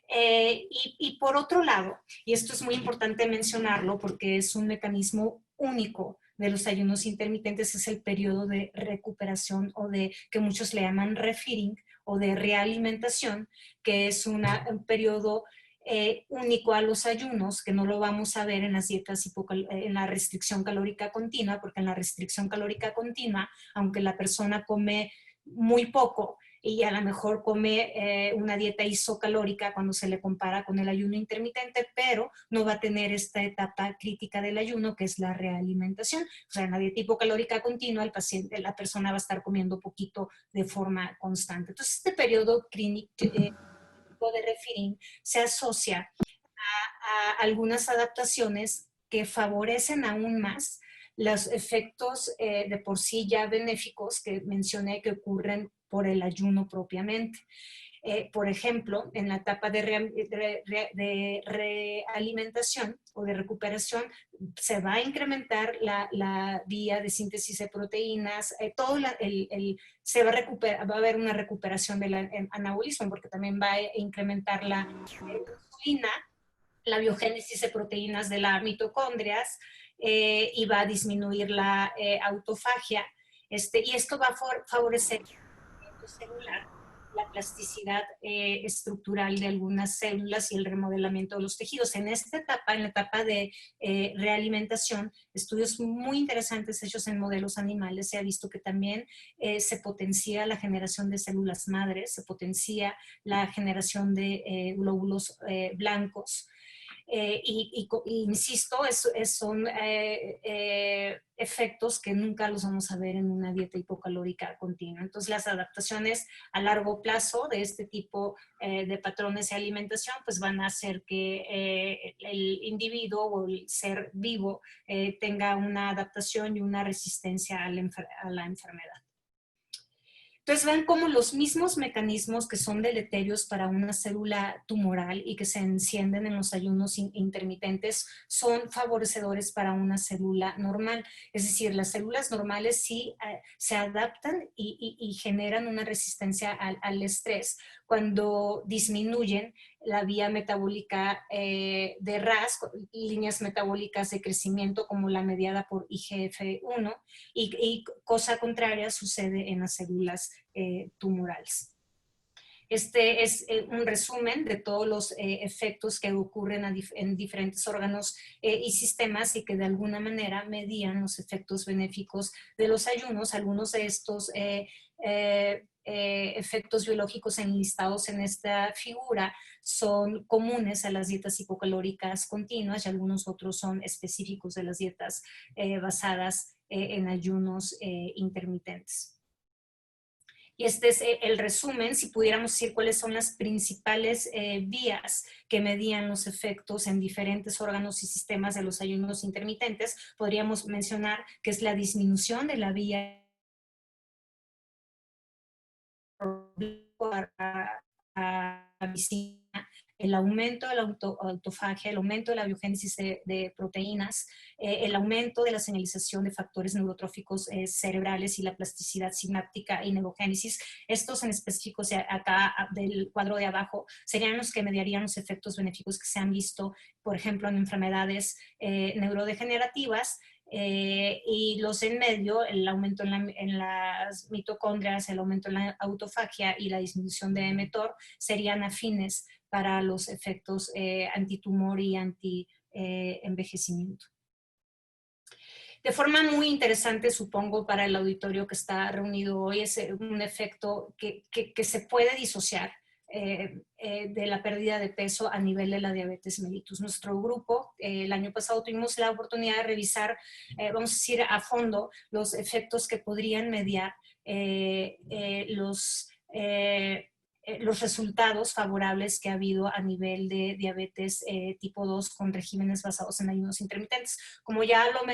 Y por otro lado, y esto es muy importante mencionarlo porque es un mecanismo único de los ayunos intermitentes, es el periodo de recuperación, o de que muchos le llaman refeeding o de realimentación, que es un periodo único a los ayunos, que no lo vamos a ver en las dietas en la restricción calórica continua, porque en la restricción calórica continua, aunque la persona come muy poco y a lo mejor come una dieta isocalórica cuando se le compara con el ayuno intermitente, pero no va a tener esta etapa crítica del ayuno, que es la realimentación. O sea, en la dieta hipocalórica continua, la persona va a estar comiendo poquito de forma constante. Entonces, este periodo clínico de refeeding se asocia a algunas adaptaciones que favorecen aún más los efectos de por sí ya benéficos que mencioné que ocurren por el ayuno propiamente. Por ejemplo, en la etapa de realimentación o de recuperación, se va a incrementar la vía de síntesis de proteínas, se va a haber una recuperación del anabolismo, porque también va a incrementar la insulina, la biogénesis de proteínas de las mitocondrias, y va a disminuir la autofagia. Y esto va a favorecer el crecimiento celular, la plasticidad estructural de algunas células y el remodelamiento de los tejidos. En esta etapa, en la etapa de realimentación, estudios muy interesantes hechos en modelos animales, se ha visto que también se potencia la generación de células madres, se potencia la generación de glóbulos blancos. Insisto, son efectos que nunca los vamos a ver en una dieta hipocalórica continua. Entonces, las adaptaciones a largo plazo de este tipo de patrones de alimentación pues van a hacer que el individuo o el ser vivo tenga una adaptación y una resistencia a la enfermedad. Entonces ven cómo los mismos mecanismos que son deleterios para una célula tumoral y que se encienden en los ayunos intermitentes son favorecedores para una célula normal. Es decir, las células normales sí se adaptan y generan una resistencia al estrés cuando disminuyen la vía metabólica de RAS, líneas metabólicas de crecimiento como la mediada por IGF-1, y cosa contraria sucede en las células tumorales. Este es un resumen de todos los efectos que ocurren en diferentes órganos y sistemas y que de alguna manera medían los efectos benéficos de los ayunos. Algunos de estos efectos biológicos enlistados en esta figura son comunes a las dietas hipocalóricas continuas y algunos otros son específicos de las dietas basadas en ayunos intermitentes. Y este es el resumen, si pudiéramos decir cuáles son las principales vías que medían los efectos en diferentes órganos y sistemas de los ayunos intermitentes. Podríamos mencionar que es la disminución de la vía a visina, el aumento de la autofagia, el aumento de la biogénesis de proteínas, el aumento de la señalización de factores neurotróficos cerebrales y la plasticidad sináptica y neurogénesis. Estos en específico, acá del cuadro de abajo, serían los que mediarían los efectos benéficos que se han visto, por ejemplo, en enfermedades neurodegenerativas. Y los en medio, el aumento en las mitocondrias, el aumento en la autofagia y la disminución de mTOR serían afines para los efectos antitumor y anti-envejecimiento. De forma muy interesante, supongo, para el auditorio que está reunido hoy, es un efecto que se puede disociar de la pérdida de peso a nivel de la diabetes mellitus. Nuestro grupo, el año pasado tuvimos la oportunidad de revisar, vamos a decir, a fondo los efectos que podrían mediar los resultados favorables que ha habido a nivel de diabetes tipo 2 con regímenes basados en ayunos intermitentes. Como ya lo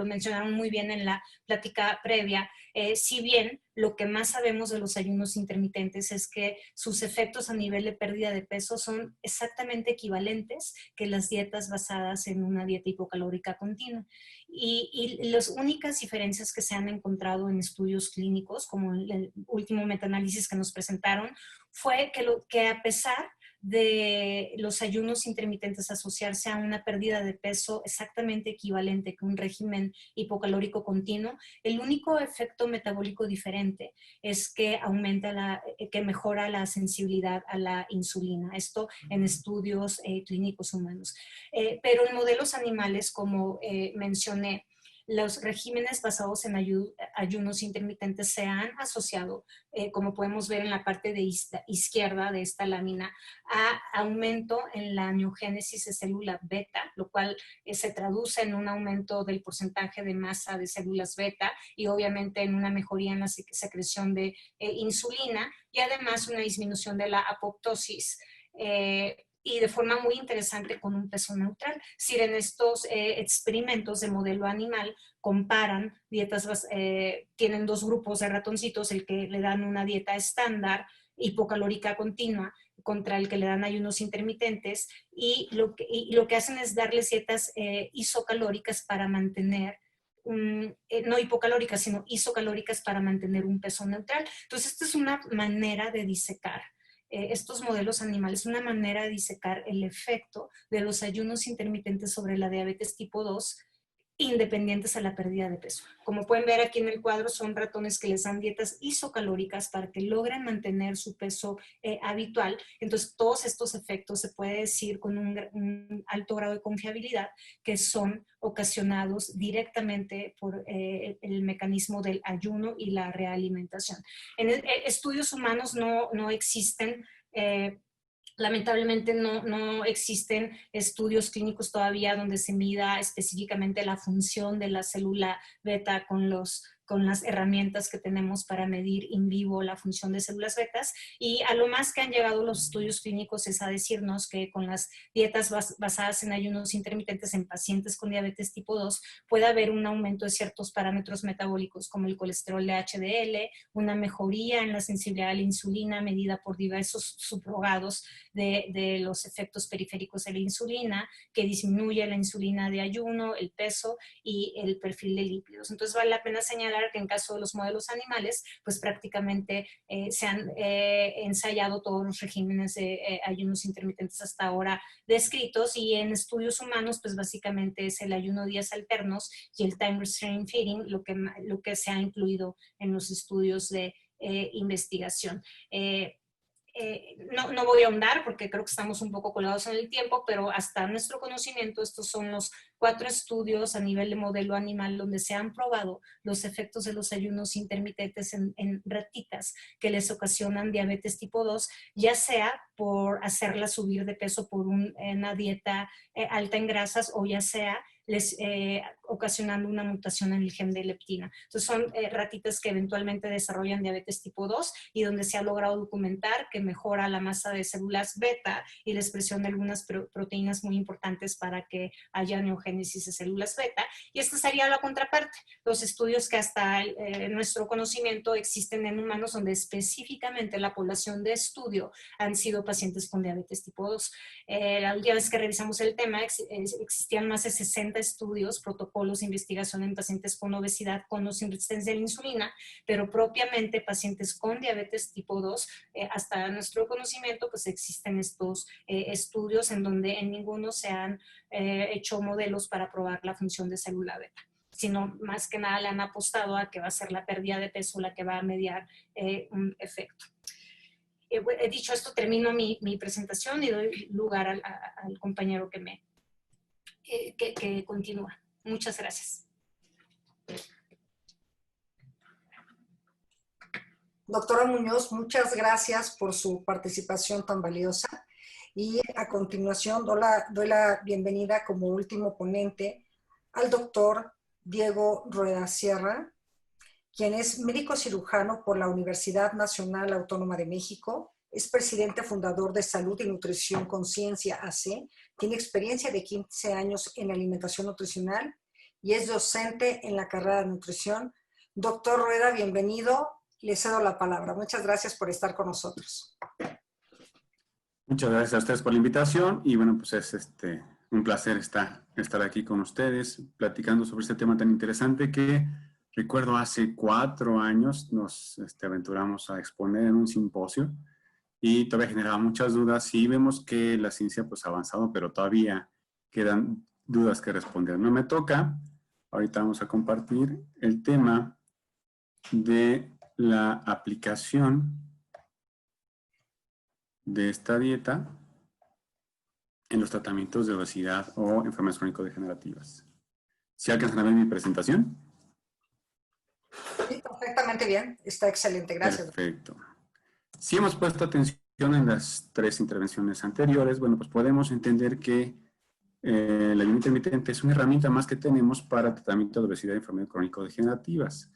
mencionaron muy bien en la plática previa, si bien lo que más sabemos de los ayunos intermitentes es que sus efectos a nivel de pérdida de peso son exactamente equivalentes que las dietas basadas en una dieta hipocalórica continua. Y las únicas diferencias que se han encontrado en estudios clínicos, como el último metaanálisis que nos presentaron, fue que a pesar de los ayunos intermitentes asociarse a una pérdida de peso exactamente equivalente que un régimen hipocalórico continuo, el único efecto metabólico diferente es que que mejora la sensibilidad a la insulina. Esto en estudios clínicos humanos. Pero en modelos animales, como mencioné, los regímenes basados en ayunos intermitentes se han asociado, como podemos ver en la parte de izquierda de esta lámina, a aumento en la miogénesis de célula beta, lo cual se traduce en un aumento del porcentaje de masa de células beta y obviamente en una mejoría en la secreción de insulina y además una disminución de la apoptosis, y de forma muy interesante con un peso neutral. Es decir, en estos experimentos de modelo animal comparan dietas, tienen dos grupos de ratoncitos, el que le dan una dieta estándar, hipocalórica continua, contra el que le dan ayunos intermitentes, y lo que hacen es darles dietas isocalóricas para mantener, no hipocalóricas, sino isocalóricas para mantener un peso neutral. Entonces, esta es una manera de disecar estos modelos animales, una manera de disecar el efecto de los ayunos intermitentes sobre la diabetes tipo 2, independientes a la pérdida de peso. Como pueden ver aquí en el cuadro, son ratones que les dan dietas isocalóricas para que logren mantener su peso habitual. Entonces, todos estos efectos se puede decir con un alto grado de confiabilidad que son ocasionados directamente por el mecanismo del ayuno y la realimentación. En estudios humanos no existen lamentablemente no existen estudios clínicos todavía donde se mida específicamente la función de la célula beta con las herramientas que tenemos para medir in vivo la función de células betas, y a lo más que han llegado los estudios clínicos es a decirnos que con las dietas basadas en ayunos intermitentes en pacientes con diabetes tipo 2 puede haber un aumento de ciertos parámetros metabólicos como el colesterol de HDL, una mejoría en la sensibilidad a la insulina medida por diversos subrogados de los efectos periféricos de la insulina, que disminuye la insulina de ayuno, el peso y el perfil de lípidos. Entonces vale la pena señalar que en caso de los modelos animales, pues prácticamente se han ensayado todos los regímenes de ayunos intermitentes hasta ahora descritos, y en estudios humanos, pues básicamente es el ayuno días alternos y el time restraint feeding lo que se ha incluido en los estudios de investigación. No voy a ahondar porque creo que estamos un poco colgados en el tiempo, pero hasta nuestro conocimiento estos son los 4 estudios a nivel de modelo animal donde se han probado los efectos de los ayunos intermitentes en ratitas que les ocasionan diabetes tipo 2, ya sea por hacerla subir de peso por una dieta alta en grasas, o ya sea ocasionando una mutación en el gen de leptina. Entonces son ratitas que eventualmente desarrollan diabetes tipo 2 y donde se ha logrado documentar que mejora la masa de células beta y la expresión de algunas proteínas muy importantes para que haya neogénesis de células beta. Y esta sería la contraparte, los estudios que hasta nuestro conocimiento existen en humanos donde específicamente la población de estudio han sido pacientes con diabetes tipo 2. La última vez que revisamos el tema existían más de 60 estudios, protocolos de investigación en pacientes con obesidad con o sin resistencia a la insulina, pero propiamente pacientes con diabetes tipo 2, hasta nuestro conocimiento, pues existen estos estudios en donde en ninguno se han hecho modelos para probar la función de célula beta, sino más que nada le han apostado a que va a ser la pérdida de peso la que va a mediar un efecto. Dicho esto, termino mi presentación y doy lugar al compañero que continúa. Muchas gracias. Doctora Muñoz, muchas gracias por su participación tan valiosa. Y a continuación doy la bienvenida como último ponente al doctor Diego Rueda Sierra, quien es médico cirujano por la Universidad Nacional Autónoma de México, es presidente fundador de Salud y Nutrición Conciencia AC, tiene experiencia de 15 años en alimentación nutricional y es docente en la carrera de nutrición. Doctor Rueda, bienvenido, le cedo la palabra. Muchas gracias por estar con nosotros. Muchas gracias a ustedes por la invitación y bueno, pues es un placer estar aquí con ustedes platicando sobre este tema tan interesante que recuerdo hace 4 años nos aventuramos a exponer en un simposio y todavía generaba muchas dudas y vemos que la ciencia pues ha avanzado, pero todavía quedan dudas que responder. No me toca, ahorita vamos a compartir el tema de la aplicación de esta dieta en los tratamientos de obesidad o enfermedades crónico-degenerativas. ¿Sí alcanzan a ver mi presentación? Sí, perfectamente bien. Está excelente. Gracias. Perfecto. Si hemos puesto atención en las 3 intervenciones anteriores, bueno, pues podemos entender que el ayuno intermitente es una herramienta más que tenemos para tratamiento de obesidad y enfermedades crónico-degenerativas.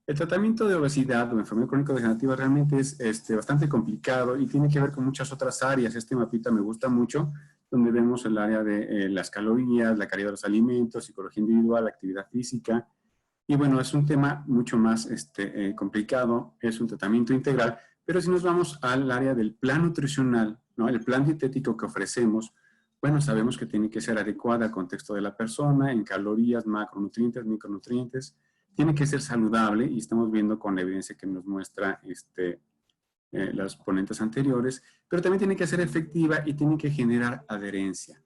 El tratamiento de obesidad o enfermedad crónico-degenerativa realmente es bastante complicado y tiene que ver con muchas otras áreas. Este mapita me gusta mucho, donde vemos el área de las calorías, la calidad de los alimentos, psicología individual, actividad física. Y bueno, es un tema mucho más complicado, es un tratamiento integral, pero si nos vamos al área del plan nutricional, ¿no? El plan dietético que ofrecemos, bueno, sabemos que tiene que ser adecuada al contexto de la persona, en calorías, macronutrientes, micronutrientes, tiene que ser saludable y estamos viendo con la evidencia que nos muestra los ponentes anteriores, pero también tiene que ser efectiva y tiene que generar adherencia.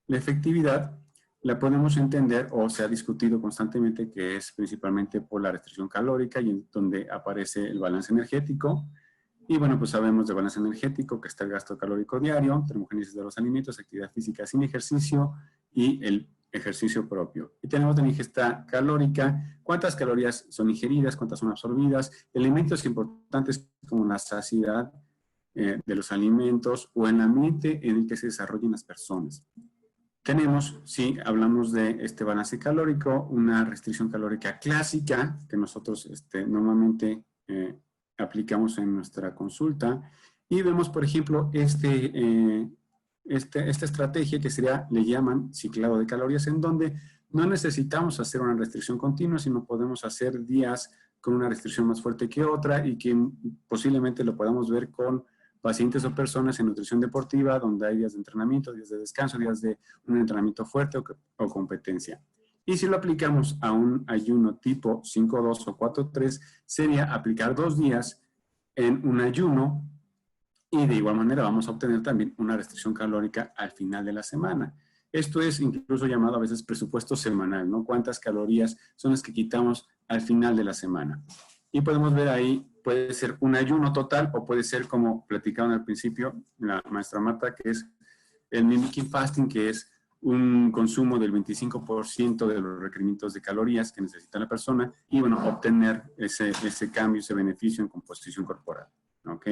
La efectividad la podemos entender o se ha discutido constantemente que es principalmente por la restricción calórica y en donde aparece el balance energético. Y bueno, pues sabemos de balance energético que está el gasto calórico diario, termogénesis de los alimentos, actividad física sin ejercicio y el ejercicio propio. Y tenemos la ingesta calórica, cuántas calorías son ingeridas, cuántas son absorbidas, elementos importantes como la saciedad de los alimentos o el ambiente en el que se desarrollan las personas. Tenemos, si hablamos de este balance calórico, una restricción calórica clásica que nosotros normalmente aplicamos en nuestra consulta y vemos, por ejemplo, esta estrategia que sería, le llaman ciclado de calorías, en donde no necesitamos hacer una restricción continua, sino podemos hacer días con una restricción más fuerte que otra y que posiblemente lo podamos ver con pacientes o personas en nutrición deportiva, donde hay días de entrenamiento, días de descanso, días de un entrenamiento fuerte o competencia. Y si lo aplicamos a un ayuno tipo 5-2 o 4-3, sería aplicar 2 días en un ayuno y de igual manera vamos a obtener también una restricción calórica al final de la semana. Esto es incluso llamado a veces presupuesto semanal, ¿no? Cuántas calorías son las que quitamos al final de la semana. Y podemos ver ahí, puede ser un ayuno total o puede ser, como platicaban al principio la maestra Marta, que es el mimicking fasting, que es un consumo del 25% de los requerimientos de calorías que necesita la persona y, bueno, obtener ese cambio, ese beneficio en composición corporal. ¿Ok?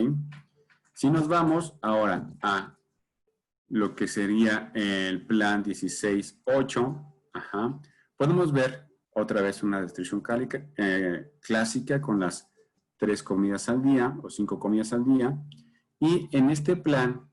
Si nos vamos ahora a lo que sería el plan 16-8, podemos ver otra vez una restricción clásica con las 3 comidas al día o 5 comidas al día. Y en este plan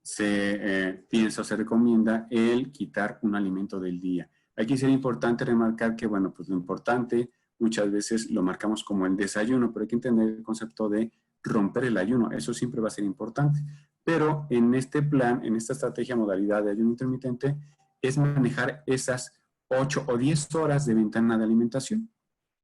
se piensa o se recomienda el quitar un alimento del día. Aquí sería importante remarcar que, bueno, pues lo importante muchas veces lo marcamos como el desayuno, pero hay que entender el concepto de romper el ayuno. Eso siempre va a ser importante. Pero en este plan, en esta estrategia modalidad de ayuno intermitente, es manejar esas 8 o 10 horas de ventana de alimentación.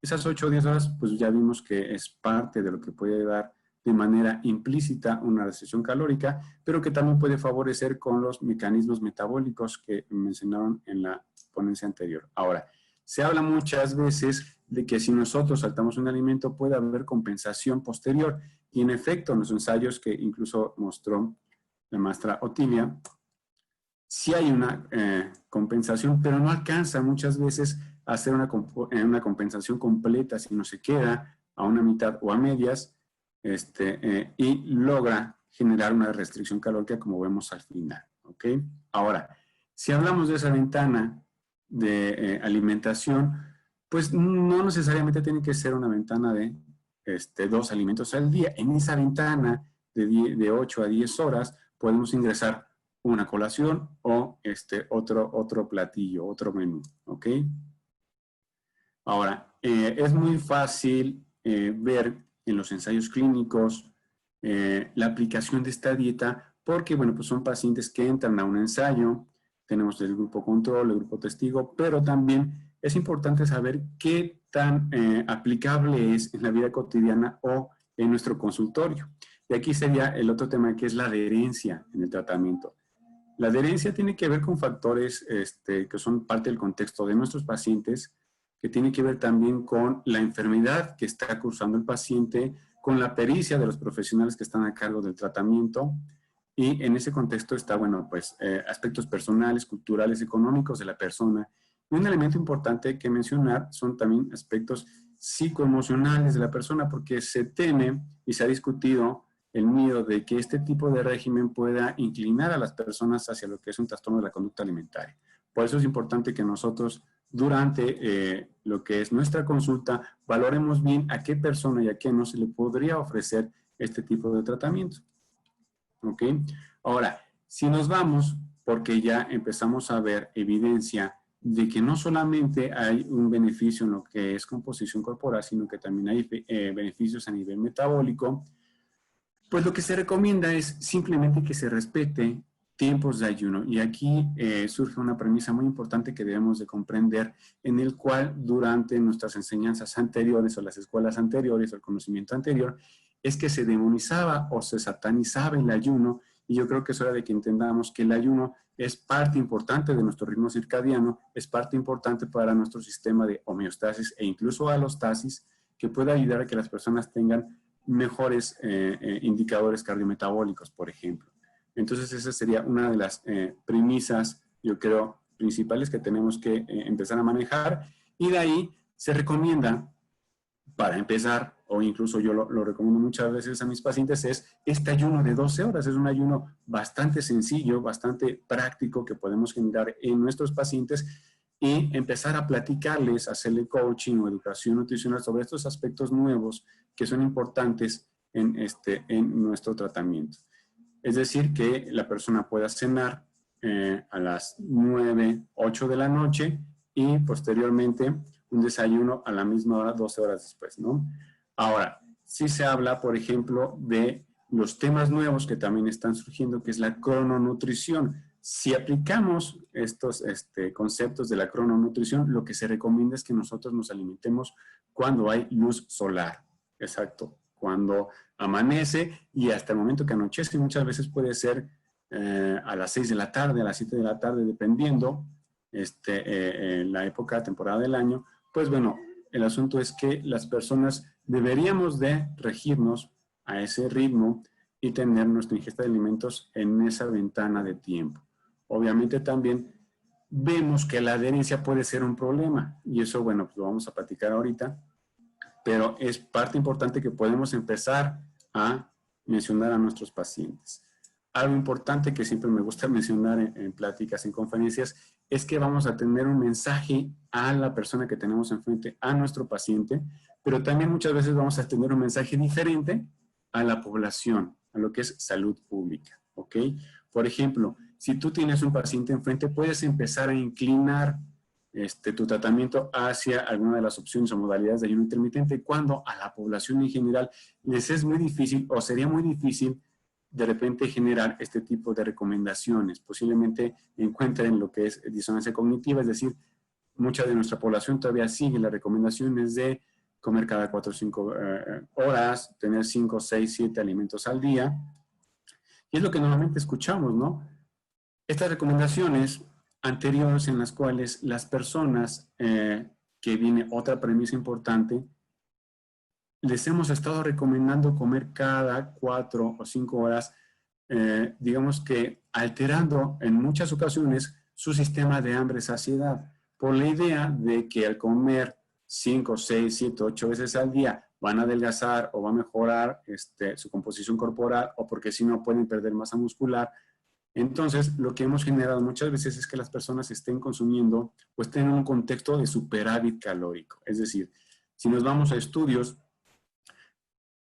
Esas 8 o 10 horas, pues ya vimos que es parte de lo que puede dar de manera implícita una restricción calórica, pero que también puede favorecer con los mecanismos metabólicos que mencionaron en la ponencia anterior. Ahora, se habla muchas veces de que si nosotros saltamos un alimento puede haber compensación posterior, y en efecto, en los ensayos que incluso mostró la maestra Otilia, sí hay una compensación, pero no alcanza muchas veces a hacer una compensación completa, sino se queda a una mitad o a medias, y logra generar una restricción calórica como vemos al final. ¿Ok? Ahora, si hablamos de esa ventana de alimentación, pues no necesariamente tiene que ser una ventana de 2 alimentos al día. En esa ventana de 8 a 10 horas podemos ingresar una colación o otro platillo, otro menú. ¿Ok? Ahora, es muy fácil ver en los ensayos clínicos la aplicación de esta dieta porque, bueno, pues son pacientes que entran a un ensayo, tenemos el grupo control, el grupo testigo, pero también es importante saber qué tan aplicable es en la vida cotidiana o en nuestro consultorio. Y aquí sería el otro tema que es la adherencia en el tratamiento. La adherencia tiene que ver con factores que son parte del contexto de nuestros pacientes, que tiene que ver también con la enfermedad que está cursando el paciente, con la pericia de los profesionales que están a cargo del tratamiento, y en ese contexto está, bueno, pues aspectos personales, culturales, económicos de la persona. Y un elemento importante que mencionar son también aspectos psicoemocionales de la persona, porque se teme y se ha discutido el miedo de que este tipo de régimen pueda inclinar a las personas hacia lo que es un trastorno de la conducta alimentaria. Por eso es importante que nosotros durante lo que es nuestra consulta, valoremos bien a qué persona y a qué no se le podría ofrecer este tipo de tratamiento. ¿Ok? Ahora, si nos vamos, porque ya empezamos a ver evidencia de que no solamente hay un beneficio en lo que es composición corporal, sino que también hay beneficios a nivel metabólico, pues lo que se recomienda es simplemente que se respete tiempos de ayuno. Y aquí surge una premisa muy importante que debemos de comprender, en el cual durante nuestras enseñanzas anteriores o las escuelas anteriores o el conocimiento anterior, es que se demonizaba o se satanizaba el ayuno. Y yo creo que es hora de que entendamos que el ayuno es parte importante de nuestro ritmo circadiano, es parte importante para nuestro sistema de homeostasis e incluso alostasis, que puede ayudar a que las personas tengan mejores indicadores cardiometabólicos, por ejemplo. Entonces, esa sería una de las premisas, yo creo, principales que tenemos que empezar a manejar. Y de ahí se recomienda, para empezar, o incluso yo lo recomiendo muchas veces a mis pacientes, es este ayuno de 12 horas. Es un ayuno bastante sencillo, bastante práctico que podemos generar en nuestros pacientes y empezar a platicarles, hacerle coaching o educación nutricional sobre estos aspectos nuevos que son importantes en nuestro tratamiento. Es decir, que la persona pueda cenar a las 9, 8 de la noche y posteriormente un desayuno a la misma hora, 12 horas después, ¿no? Ahora, sí se habla, por ejemplo, de los temas nuevos que también están surgiendo, que es la crononutrición. Si aplicamos estos conceptos de la crononutrición, lo que se recomienda es que nosotros nos alimentemos cuando hay luz solar. Exacto. Cuando amanece y hasta el momento que anochece, muchas veces puede ser a las 6 de la tarde, a las 7 de la tarde, dependiendo la época, temporada del año. Pues bueno, el asunto es que las personas deberíamos de regirnos a ese ritmo y tener nuestra ingesta de alimentos en esa ventana de tiempo. Obviamente también vemos que la adherencia puede ser un problema y eso, bueno, pues lo vamos a platicar ahorita, pero es parte importante que podemos empezar a mencionar a nuestros pacientes. Algo importante que siempre me gusta mencionar en pláticas, en conferencias, es que vamos a tener un mensaje a la persona que tenemos enfrente, a nuestro paciente, pero también muchas veces vamos a tener un mensaje diferente a la población, a lo que es salud pública, ¿ok? Por ejemplo, si tú tienes un paciente enfrente, puedes empezar a inclinar tu tratamiento hacia alguna de las opciones o modalidades de ayuno intermitente, cuando a la población en general les es muy difícil o sería muy difícil de repente generar este tipo de recomendaciones. Posiblemente encuentren lo que es disonancia cognitiva, es decir, mucha de nuestra población todavía sigue las recomendaciones de comer cada 4 o 5 horas, tener 5, 6, 7 alimentos al día. Y es lo que normalmente escuchamos, ¿no? Estas recomendaciones anteriores en las cuales las personas, que viene otra premisa importante, les hemos estado recomendando comer cada 4 o 5 horas, digamos que alterando en muchas ocasiones su sistema de hambre-saciedad, por la idea de que al comer 5, 6, 7, 8 veces al día van a adelgazar o va a mejorar su composición corporal, o porque si no pueden perder masa muscular. Entonces, lo que hemos generado muchas veces es que las personas estén consumiendo o estén en un contexto de superávit calórico. Es decir, si nos vamos a estudios,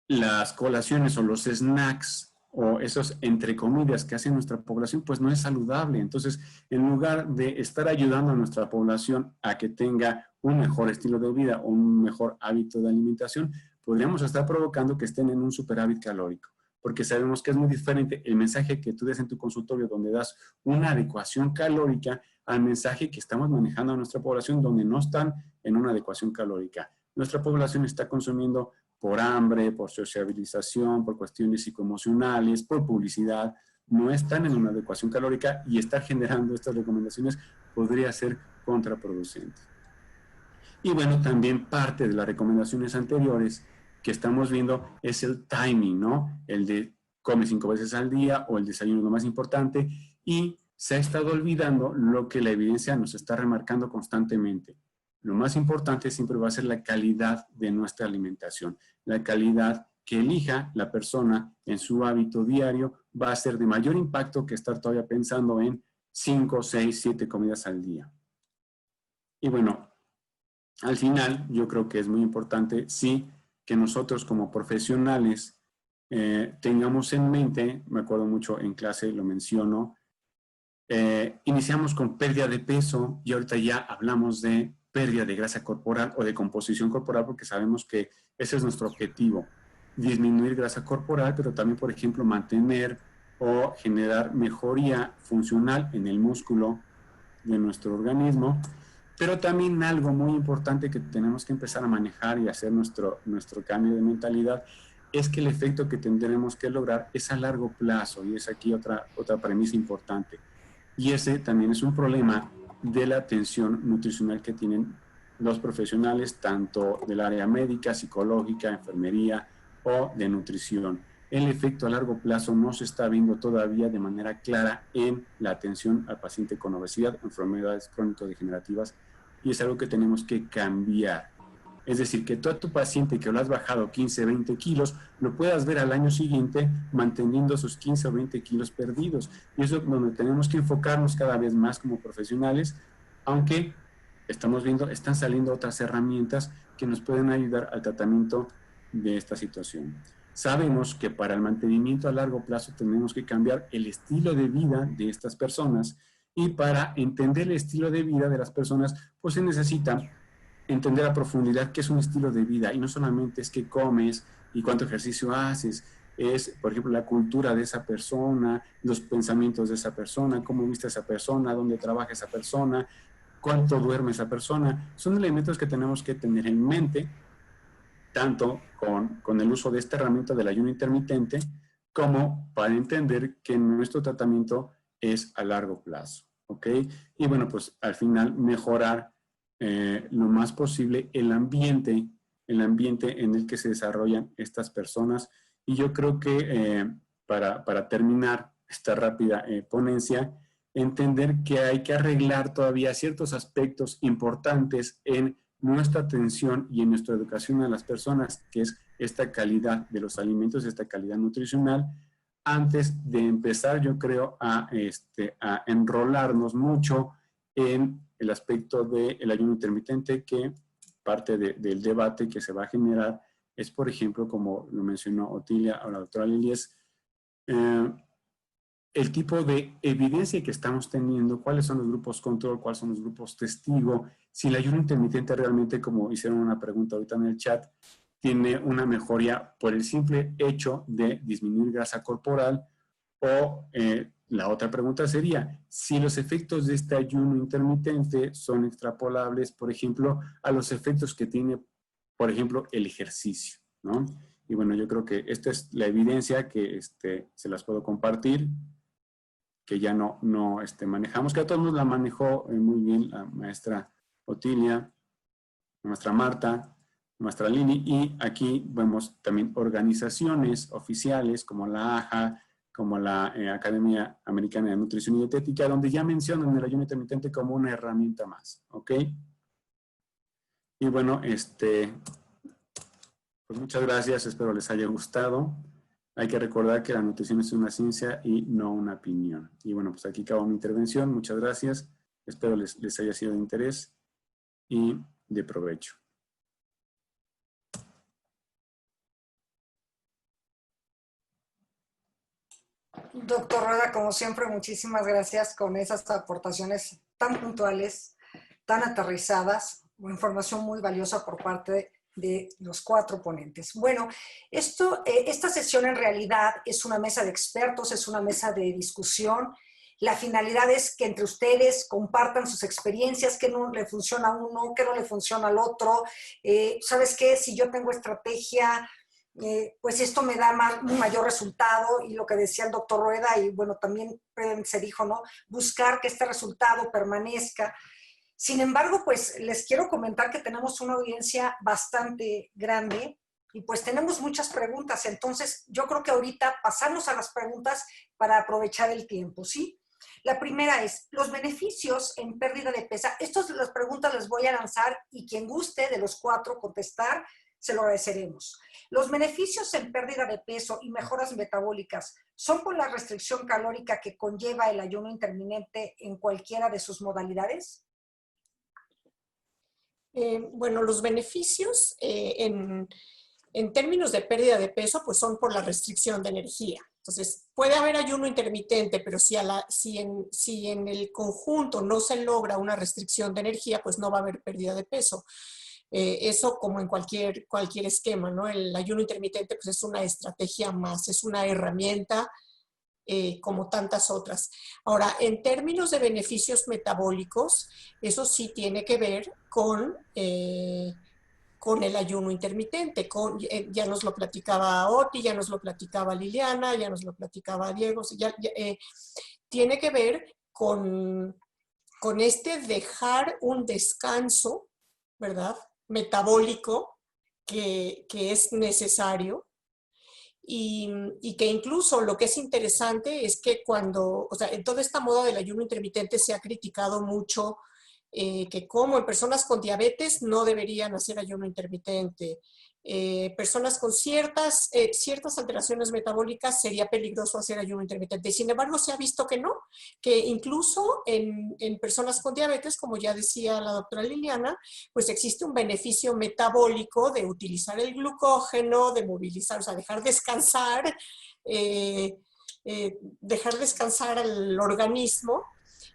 las colaciones o los snacks o esos entre comidas que hace nuestra población, pues no es saludable. Entonces, en lugar de estar ayudando a nuestra población a que tenga un mejor estilo de vida o un mejor hábito de alimentación, podríamos estar provocando que estén en un superávit calórico, porque sabemos que es muy diferente el mensaje que tú des en tu consultorio, donde das una adecuación calórica, al mensaje que estamos manejando a nuestra población, donde no están en una adecuación calórica. Nuestra población está consumiendo por hambre, por sociabilización, por cuestiones psicoemocionales, por publicidad, no están en una adecuación calórica, y estar generando estas recomendaciones podría ser contraproducente. Y bueno, también parte de las recomendaciones anteriores que estamos viendo es el timing, ¿no? El de come 5 veces al día, o el desayuno es lo más importante, y se ha estado olvidando lo que la evidencia nos está remarcando constantemente. Lo más importante siempre va a ser la calidad de nuestra alimentación. La calidad que elija la persona en su hábito diario va a ser de mayor impacto que estar todavía pensando en 5, 6, 7 comidas al día. Y bueno, al final yo creo que es muy importante, sí, que nosotros como profesionales tengamos en mente, me acuerdo mucho en clase, lo menciono, iniciamos con pérdida de peso y ahorita ya hablamos de pérdida de grasa corporal o de composición corporal porque sabemos que ese es nuestro objetivo, disminuir grasa corporal, pero también, por ejemplo, mantener o generar mejoría funcional en el músculo de nuestro organismo, pero también algo muy importante que tenemos que empezar a manejar y hacer nuestro cambio de mentalidad es que el efecto que tendremos que lograr es a largo plazo, y es aquí otra premisa importante. Y ese también es un problema de la atención nutricional que tienen los profesionales, tanto del área médica, psicológica, enfermería o de nutrición. El efecto a largo plazo no se está viendo todavía de manera clara en la atención al paciente con obesidad, enfermedades crónico-degenerativas, y es algo que tenemos que cambiar. Es decir, que tú a tu paciente que lo has bajado 15, 20 kilos, lo puedas ver al año siguiente manteniendo sus 15 o 20 kilos perdidos. Y eso es donde tenemos que enfocarnos cada vez más como profesionales, aunque estamos viendo, están saliendo otras herramientas que nos pueden ayudar al tratamiento de esta situación. Sabemos que para el mantenimiento a largo plazo tenemos que cambiar el estilo de vida de estas personas, y para entender el estilo de vida de las personas, pues se necesita entender a profundidad qué es un estilo de vida, y no solamente es qué comes y cuánto ejercicio haces, es, por ejemplo, la cultura de esa persona, los pensamientos de esa persona, cómo viste a esa persona, dónde trabaja esa persona, cuánto duerme esa persona. Son elementos que tenemos que tener en mente, tanto con el uso de esta herramienta del ayuno intermitente, como para entender que nuestro tratamiento es a largo plazo, ¿ok? Y bueno, pues al final mejorar lo más posible el ambiente en el que se desarrollan estas personas. Y yo creo que para terminar esta rápida ponencia, entender que hay que arreglar todavía ciertos aspectos importantes en nuestra atención y en nuestra educación a las personas, que es esta calidad de los alimentos, esta calidad nutricional, antes de empezar, yo creo, a enrolarnos mucho en el aspecto del ayuno intermitente, que parte del debate que se va a generar es, por ejemplo, como lo mencionó Otilia o la doctora Lili, el tipo de evidencia que estamos teniendo, cuáles son los grupos control, cuáles son los grupos testigo, si el ayuno intermitente realmente, como hicieron una pregunta ahorita en el chat, tiene una mejoría por el simple hecho de disminuir grasa corporal, o la otra pregunta sería, si los efectos de este ayuno intermitente son extrapolables, por ejemplo, a los efectos que tiene, por ejemplo, el ejercicio, ¿no? Y bueno, yo creo que esta es la evidencia que se las puedo compartir, que ya no manejamos, que a todos nos la manejó muy bien la maestra Otilia, la maestra Marta, la maestra Lili, y aquí vemos también organizaciones oficiales como la AHA, como la Academia Americana de Nutrición y Dietética, donde ya mencionan el ayuno intermitente como una herramienta más, ¿ok? Y bueno, pues muchas gracias, espero les haya gustado. Hay que recordar que la nutrición es una ciencia y no una opinión. Y bueno, pues aquí acabo mi intervención. Muchas gracias. Espero les haya sido de interés y de provecho. Doctor Rueda, como siempre, muchísimas gracias con esas aportaciones tan puntuales, tan aterrizadas, información muy valiosa por parte de los 4 ponentes. Bueno, esta sesión en realidad es una mesa de expertos, es una mesa de discusión. La finalidad es que entre ustedes compartan sus experiencias, qué no le funciona a uno, qué no le funciona al otro. ¿Sabes qué? Si yo tengo estrategia, pues esto me da un mayor resultado, y lo que decía el doctor Rueda, y bueno, también se dijo, ¿no? Buscar que este resultado permanezca. Sin embargo, pues les quiero comentar que tenemos una audiencia bastante grande y pues tenemos muchas preguntas. Entonces, yo creo que ahorita pasamos a las preguntas para aprovechar el tiempo, ¿sí? La primera es, los beneficios en pérdida de peso. Las preguntas las voy a lanzar y quien guste de los 4 contestar, se lo agradeceremos. ¿Los beneficios en pérdida de peso y mejoras metabólicas son por la restricción calórica que conlleva el ayuno intermitente en cualquiera de sus modalidades? Bueno, los beneficios en términos de pérdida de peso, pues son por la restricción de energía. Entonces, puede haber ayuno intermitente, pero si en el conjunto no se logra una restricción de energía, pues no va a haber pérdida de peso. Eso como en cualquier esquema, ¿no? El ayuno intermitente pues es una estrategia más, es una herramienta como tantas otras. Ahora, en términos de beneficios metabólicos, eso sí tiene que ver con el ayuno intermitente. Ya nos lo platicaba Oti, ya nos lo platicaba Liliana, ya nos lo platicaba Diego. Tiene que ver con este dejar un descanso, ¿verdad? Metabólico que es necesario. Y que incluso lo que es interesante es que en toda esta moda del ayuno intermitente se ha criticado mucho que como en personas con diabetes no deberían hacer ayuno intermitente. Personas con ciertas alteraciones metabólicas sería peligroso hacer ayuno intermitente. Y sin embargo, se ha visto que no, que incluso en personas con diabetes, como ya decía la doctora Liliana, pues existe un beneficio metabólico de utilizar el glucógeno, de movilizar, o sea, dejar descansar al organismo.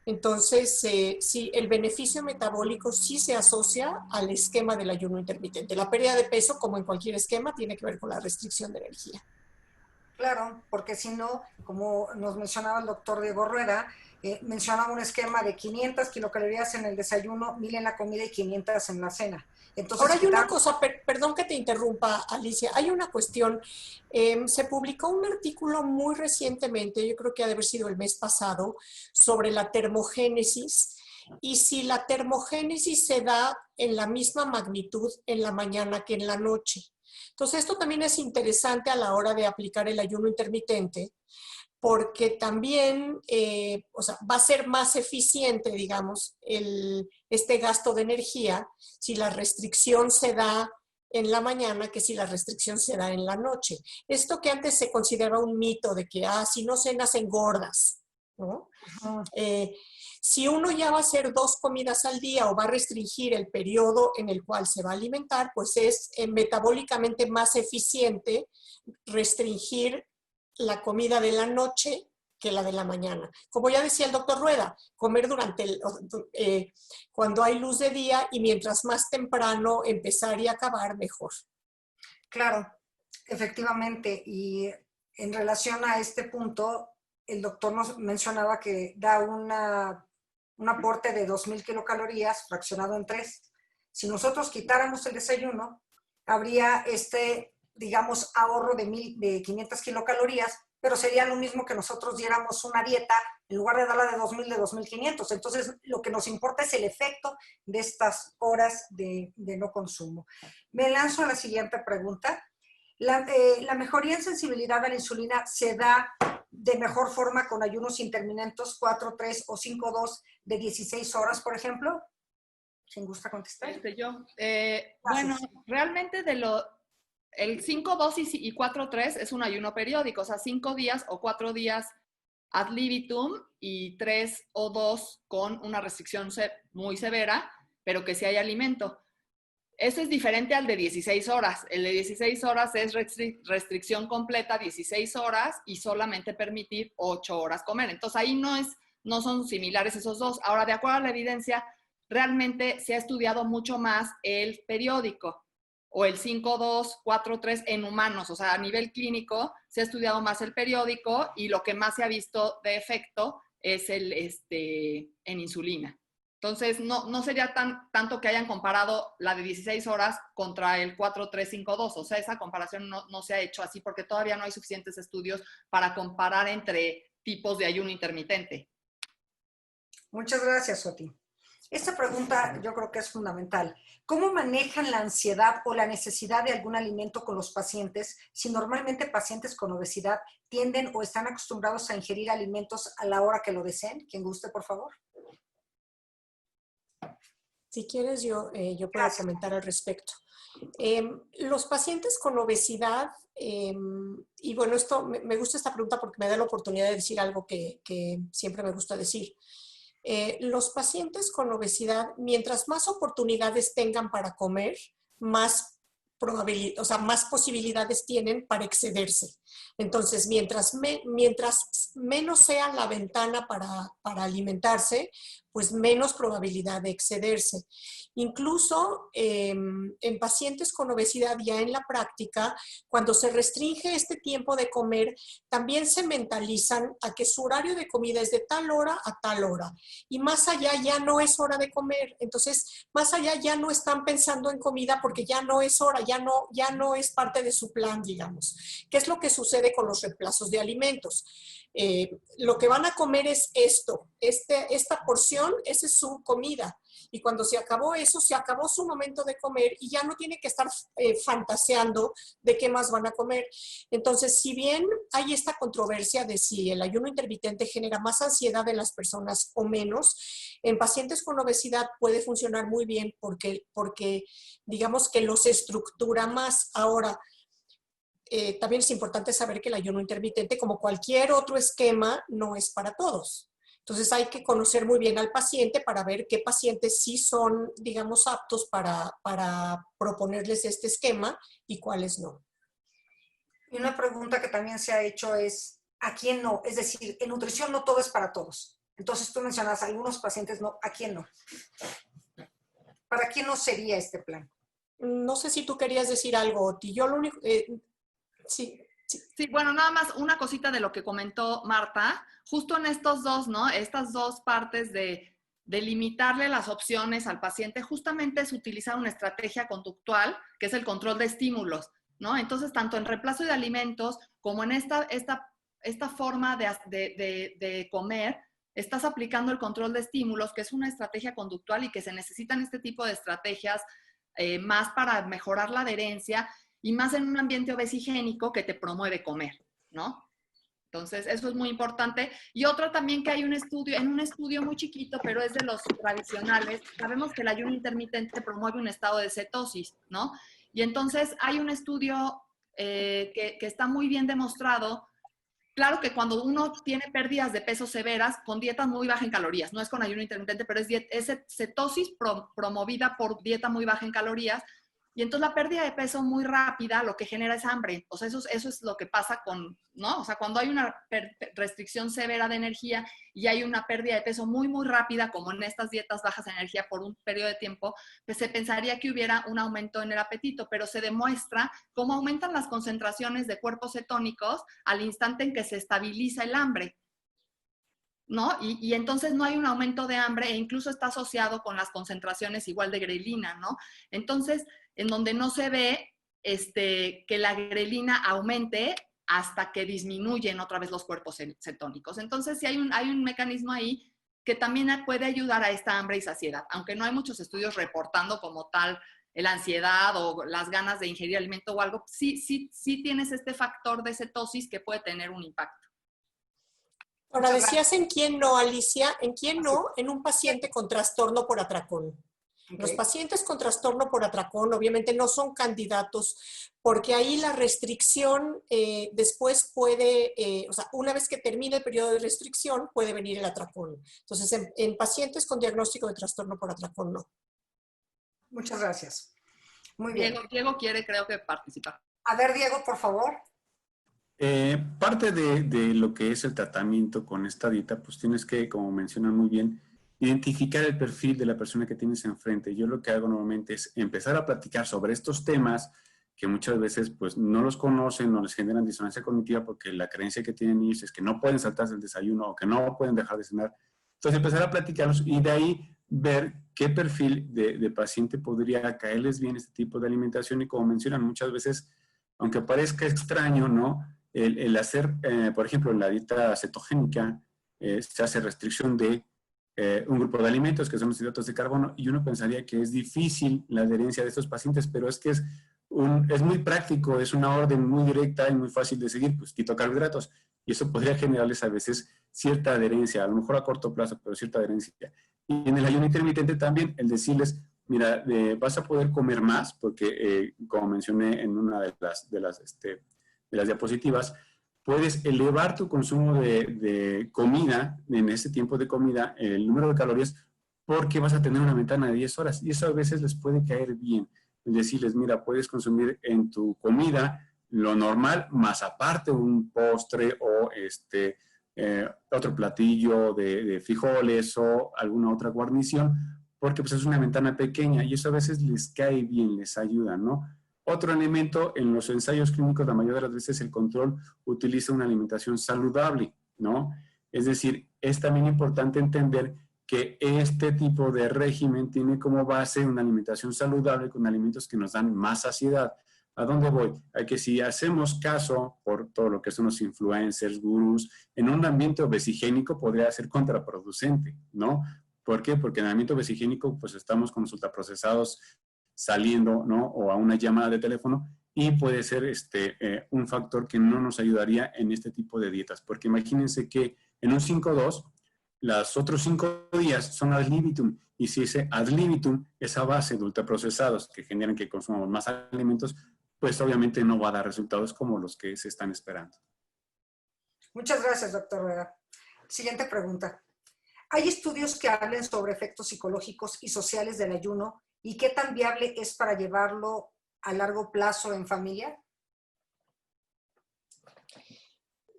Entonces, sí, el beneficio metabólico sí se asocia al esquema del ayuno intermitente. La pérdida de peso, como en cualquier esquema, tiene que ver con la restricción de energía. Claro, porque si no, como nos mencionaba el doctor Diego Rueda, mencionaba un esquema de 500 kilocalorías en el desayuno, 1000 en la comida y 500 en la cena. Entonces, ahora hay una cosa, perdón que te interrumpa, Alicia, hay una cuestión. Se publicó un artículo muy recientemente, yo creo que ha de haber sido el mes pasado, sobre la termogénesis, y si la termogénesis se da en la misma magnitud en la mañana que en la noche. Entonces, esto también es interesante a la hora de aplicar el ayuno intermitente, porque también va a ser más eficiente, digamos, este gasto de energía si la restricción se da en la mañana que si la restricción se da en la noche. Esto que antes se consideraba un mito de que, si no cenas engordas, ¿no? Si uno ya va a hacer 2 comidas al día o va a restringir el periodo en el cual se va a alimentar, pues es metabólicamente más eficiente restringir la comida de la noche que la de la mañana. Como ya decía el doctor Rueda, comer cuando hay luz de día y mientras más temprano empezar y acabar, mejor. Claro, efectivamente. Y en relación a este punto, el doctor nos mencionaba que da un aporte de 2000 kilocalorías fraccionado en 3. Si nosotros quitáramos el desayuno, habría digamos, ahorro de 500 kilocalorías, pero sería lo mismo que nosotros diéramos una dieta, en lugar de darla de 2000, de 2500. Entonces, lo que nos importa es el efecto de estas horas de no consumo. Me lanzo a la siguiente pregunta. La mejoría en sensibilidad a la insulina se da de mejor forma con ayunos intermitentes 4-3 o 5-2 de 16 horas, por ejemplo. ¿Quién gusta contestar? Bueno, realmente el 5-2 y 4-3 es un ayuno periódico, o sea, 5 días o 4 días ad libitum y 3 o 2 con una restricción muy severa, pero que sí hay alimento. Esto es diferente al de 16 horas. El de 16 horas es restricción completa, 16 horas, y solamente permitir 8 horas comer. Entonces ahí no son similares esos dos. Ahora, de acuerdo a la evidencia, realmente se ha estudiado mucho más el periódico o el 5-2, 4-3 en humanos. O sea, a nivel clínico se ha estudiado más el periódico y lo que más se ha visto de efecto es en insulina. Entonces, no sería tanto que hayan comparado la de 16 horas contra el 4-3-5-2. O sea, esa comparación no se ha hecho así porque todavía no hay suficientes estudios para comparar entre tipos de ayuno intermitente. Muchas gracias, Oti. Esta pregunta yo creo que es fundamental. ¿Cómo manejan la ansiedad o la necesidad de algún alimento con los pacientes si normalmente pacientes con obesidad tienden o están acostumbrados a ingerir alimentos a la hora que lo deseen? ¿Quién guste, por favor? Si quieres, yo puedo comentar al respecto. Los pacientes con obesidad, y bueno, me gusta esta pregunta porque me da la oportunidad de decir algo que siempre me gusta decir. los pacientes con obesidad, mientras más oportunidades tengan para comer, más más posibilidades tienen para excederse. Entonces, mientras menos sea la ventana para alimentarse, pues menos probabilidad de excederse. Incluso en pacientes con obesidad ya en la práctica, cuando se restringe este tiempo de comer, también se mentalizan a que su horario de comida es de tal hora a tal hora. Y más allá ya no es hora de comer. Entonces, más allá ya no están pensando en comida porque ya no es hora, ya no es parte de su plan, digamos. ¿Qué es lo que sucede con los reemplazos de alimentos? Lo que van a comer es esto, esta porción, esa es su comida. Y cuando se acabó eso, se acabó su momento de comer y ya no tiene que estar fantaseando de qué más van a comer. Entonces, si bien hay esta controversia de si el ayuno intermitente genera más ansiedad en las personas o menos, en pacientes con obesidad puede funcionar muy bien porque digamos que los estructura más. Ahora, también es importante saber que el ayuno intermitente, como cualquier otro esquema, no es para todos. Entonces hay que conocer muy bien al paciente para ver qué pacientes sí son, digamos, aptos para proponerles este esquema y cuáles no. Y una pregunta que también se ha hecho es, ¿a quién no? Es decir, en nutrición no todo es para todos. Entonces tú mencionas a algunos pacientes, no, ¿a quién no? ¿Para quién no sería este plan? No sé si tú querías decir algo, Oti. Yo lo único... sí. Sí, bueno, nada más una cosita de lo que comentó Marta. Justo en estos dos, ¿no? Estas dos partes de limitarle las opciones al paciente, justamente es utilizar una estrategia conductual, que es el control de estímulos, ¿no? Entonces, tanto en reemplazo de alimentos como en esta forma de comer, estás aplicando el control de estímulos, que es una estrategia conductual y que se necesitan este tipo de estrategias más para mejorar la adherencia y más en un ambiente obesigénico que te promueve comer, ¿no? Entonces, eso es muy importante. Y otro también que hay un estudio muy chiquito, pero es de los tradicionales, sabemos que el ayuno intermitente promueve un estado de cetosis, ¿no? Y entonces hay un estudio que está muy bien demostrado. Claro que cuando uno tiene pérdidas de peso severas, con dietas muy bajas en calorías, no es con ayuno intermitente, pero es cetosis promovida por dieta muy baja en calorías. Y entonces la pérdida de peso muy rápida lo que genera es hambre. O sea, eso es lo que pasa ¿no? O sea, cuando hay una restricción severa de energía y hay una pérdida de peso muy, muy rápida, como en estas dietas bajas en energía por un periodo de tiempo, pues se pensaría que hubiera un aumento en el apetito, pero se demuestra cómo aumentan las concentraciones de cuerpos cetónicos al instante en que se estabiliza el hambre, ¿no? Y entonces no hay un aumento de hambre e incluso está asociado con las concentraciones igual de grelina, ¿no? Entonces, en donde no se ve que la grelina aumente hasta que disminuyen otra vez los cuerpos cetónicos. Entonces, sí hay un mecanismo ahí que también puede ayudar a esta hambre y saciedad, aunque no hay muchos estudios reportando como tal la ansiedad o las ganas de ingerir alimento o algo, sí tienes este factor de cetosis que puede tener un impacto. Ahora, decías en quién no, Alicia, en quién no, en un paciente con trastorno por atracón. Okay. Los pacientes con trastorno por atracón obviamente no son candidatos porque ahí la restricción después puede, o sea, una vez que termine el periodo de restricción puede venir el atracón. Entonces, en pacientes con diagnóstico de trastorno por atracón no. Muchas gracias. Muy bien. Diego quiere, creo que participar. A ver, Diego, por favor. Parte de lo que es el tratamiento con esta dieta, pues tienes que, como mencionan muy bien, identificar el perfil de la persona que tienes enfrente. Yo lo que hago normalmente es empezar a platicar sobre estos temas que muchas veces pues no los conocen, no les generan disonancia cognitiva porque la creencia que tienen ellos es que no pueden saltarse el desayuno o que no pueden dejar de cenar. Entonces empezar a platicarlos y de ahí ver qué perfil de paciente podría caerles bien este tipo de alimentación y como mencionan muchas veces, aunque parezca extraño, ¿no? El hacer, por ejemplo, en la dieta cetogénica se hace restricción de un grupo de alimentos que son los hidratos de carbono y uno pensaría que es difícil la adherencia de estos pacientes, pero es que es muy práctico, es una orden muy directa y muy fácil de seguir, pues quito carbohidratos y eso podría generarles a veces cierta adherencia, a lo mejor a corto plazo, pero cierta adherencia. Y en el ayuno intermitente también el decirles, mira, vas a poder comer más porque como mencioné en una de las diapositivas, puedes elevar tu consumo de comida, en ese tiempo de comida, el número de calorías, porque vas a tener una ventana de 10 horas. Y eso a veces les puede caer bien. Es decirles, mira, puedes consumir en tu comida lo normal, más aparte un postre o otro platillo de frijoles o alguna otra guarnición, porque pues es una ventana pequeña y eso a veces les cae bien, les ayuda, ¿no? Otro elemento, en los ensayos clínicos, la mayoría de las veces el control utiliza una alimentación saludable, ¿no? Es decir, es también importante entender que este tipo de régimen tiene como base una alimentación saludable con alimentos que nos dan más saciedad. ¿A dónde voy? A que si hacemos caso por todo lo que son los influencers, gurús, en un ambiente obesigénico podría ser contraproducente, ¿no? ¿Por qué? Porque en el ambiente obesigénico pues estamos con los ultraprocesados saliendo, ¿no? O a una llamada de teléfono y puede ser un factor que no nos ayudaría en este tipo de dietas. Porque imagínense que en un 5-2, los otros 5 días son ad libitum. Y si ese ad libitum es a base de ultraprocesados que generan que consumamos más alimentos, pues obviamente no va a dar resultados como los que se están esperando. Muchas gracias, doctor Rueda. Siguiente pregunta. ¿Hay estudios que hablen sobre efectos psicológicos y sociales del ayuno y qué tan viable es para llevarlo a largo plazo en familia?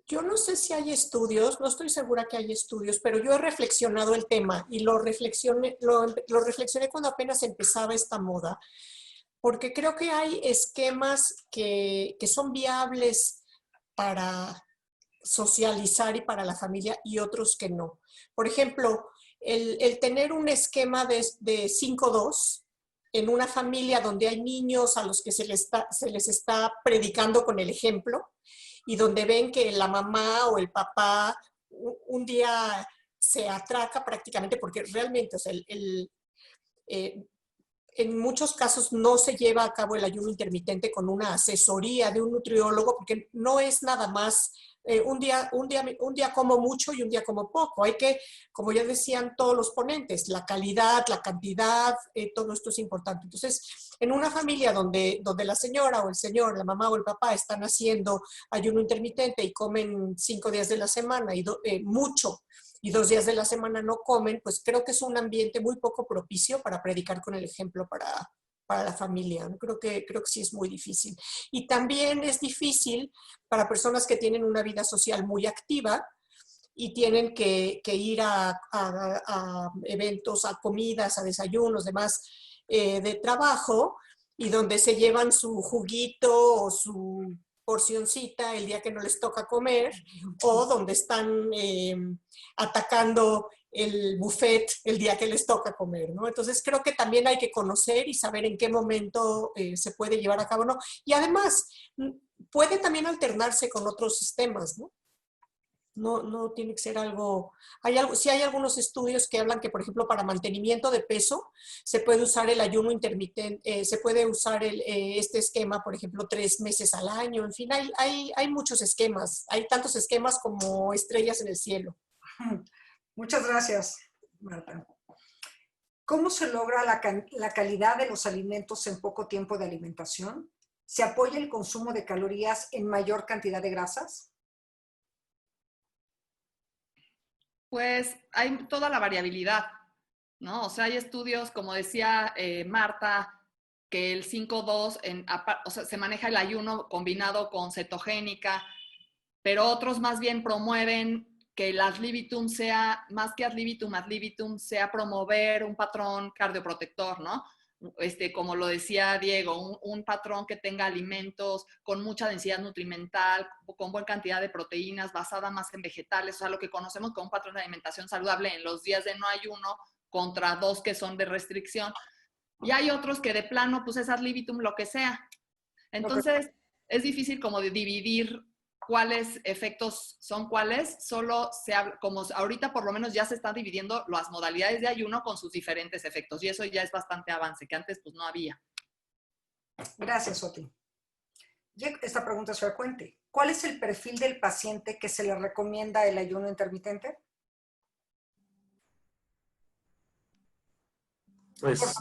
Yo no sé si hay estudios, no estoy segura que hay estudios, pero yo he reflexionado el tema y lo reflexioné cuando apenas empezaba esta moda, porque creo que hay esquemas que son viables para socializar y para la familia y otros que no. Por ejemplo, el tener un esquema de 5-2 en una familia donde hay niños a los que se les está predicando con el ejemplo y donde ven que la mamá o el papá un día se atraca prácticamente porque realmente, o sea, en muchos casos no se lleva a cabo el ayuno intermitente con una asesoría de un nutriólogo porque no es nada más un día como mucho y un día como poco. Hay que, como ya decían todos los ponentes, la calidad, la cantidad, todo esto es importante. Entonces, en una familia donde la señora o el señor, la mamá o el papá están haciendo ayuno intermitente y comen 5 días de la semana y mucho, y 2 días de la semana no comen, pues creo que es un ambiente muy poco propicio para predicar con el ejemplo para la familia. Creo que sí es muy difícil. Y también es difícil para personas que tienen una vida social muy activa y tienen que ir a eventos, a comidas, a desayunos, demás de trabajo, y donde se llevan su juguito o su porcioncita el día que no les toca comer, o donde están atacando el buffet el día que les toca comer, ¿no? Entonces creo que también hay que conocer y saber en qué momento se puede llevar a cabo, ¿no? Y además puede también alternarse con otros sistemas, ¿no? No tiene que ser algo... Sí hay algunos estudios que hablan que, por ejemplo, para mantenimiento de peso se puede usar el ayuno intermitente, se puede usar este esquema, por ejemplo, 3 meses al año. En fin, hay muchos esquemas. Hay tantos esquemas como estrellas en el cielo. Muchas gracias, Marta. ¿Cómo se logra la calidad de los alimentos en poco tiempo de alimentación? ¿Se apoya el consumo de calorías en mayor cantidad de grasas? Pues hay toda la variabilidad, ¿no? O sea, hay estudios, como decía Marta, que el 5-2, o sea, se maneja el ayuno combinado con cetogénica, pero otros más bien promueven que el ad libitum sea, más que ad libitum sea promover un patrón cardioprotector, ¿no? Como lo decía Diego, un patrón que tenga alimentos con mucha densidad nutrimental, con buena cantidad de proteínas, basada más en vegetales, o sea, lo que conocemos como un patrón de alimentación saludable en los días de no ayuno contra 2 que son de restricción. Y hay otros que de plano, pues es ad libitum lo que sea. Entonces, es difícil como de dividir cuáles efectos son cuáles, solo se habla, como ahorita por lo menos ya se están dividiendo las modalidades de ayuno con sus diferentes efectos, y eso ya es bastante avance, que antes pues no había. Gracias, Oti. Esta pregunta es frecuente. ¿Cuál es el perfil del paciente que se le recomienda el ayuno intermitente? Pues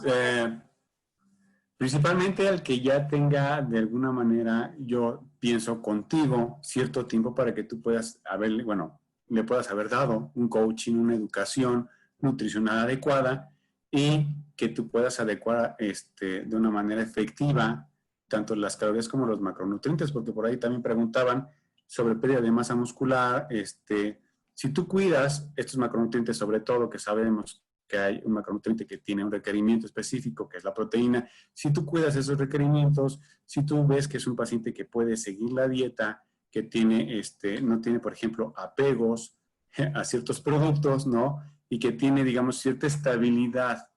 principalmente al que ya tenga de alguna manera, yo pienso, contigo cierto tiempo para que tú puedas haberle, bueno, le puedas haber dado un coaching, una educación nutricional adecuada y que tú puedas adecuar de una manera efectiva tanto las calorías como los macronutrientes, porque por ahí también preguntaban sobre pérdida de masa muscular. Si tú cuidas estos macronutrientes, sobre todo que sabemos que hay un macronutriente que tiene un requerimiento específico, que es la proteína, si tú cuidas esos requerimientos, si tú ves que es un paciente que puede seguir la dieta, que tiene, no tiene, por ejemplo, apegos a ciertos productos, ¿no? Y que tiene, digamos, cierta estabilidad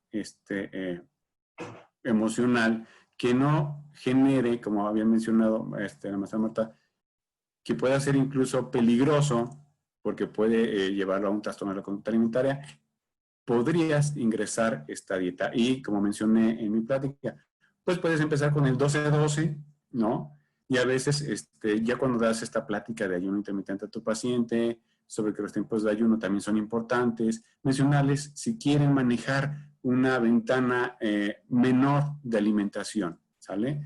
emocional, que no genere, como había mencionado la maestra Marta, que pueda ser incluso peligroso, porque puede llevarlo a un trastorno de la conducta alimentaria, podrías ingresar esta dieta. Y como mencioné en mi plática, pues puedes empezar con el 12-12, ¿no? Y a veces, ya cuando das esta plática de ayuno intermitente a tu paciente, sobre que los tiempos de ayuno también son importantes, mencionarles si quieren manejar una ventana menor de alimentación, ¿sale?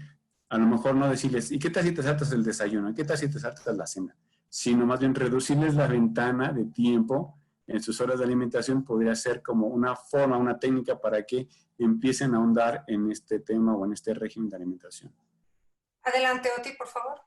A lo mejor no decirles, ¿y qué tal si te saltas el desayuno? ¿Y qué tal si te saltas la cena? Sino más bien reducirles la ventana de tiempo en sus horas de alimentación. Podría ser como una forma, una técnica para que empiecen a ahondar en este tema o en este régimen de alimentación. Adelante, Oti, por favor.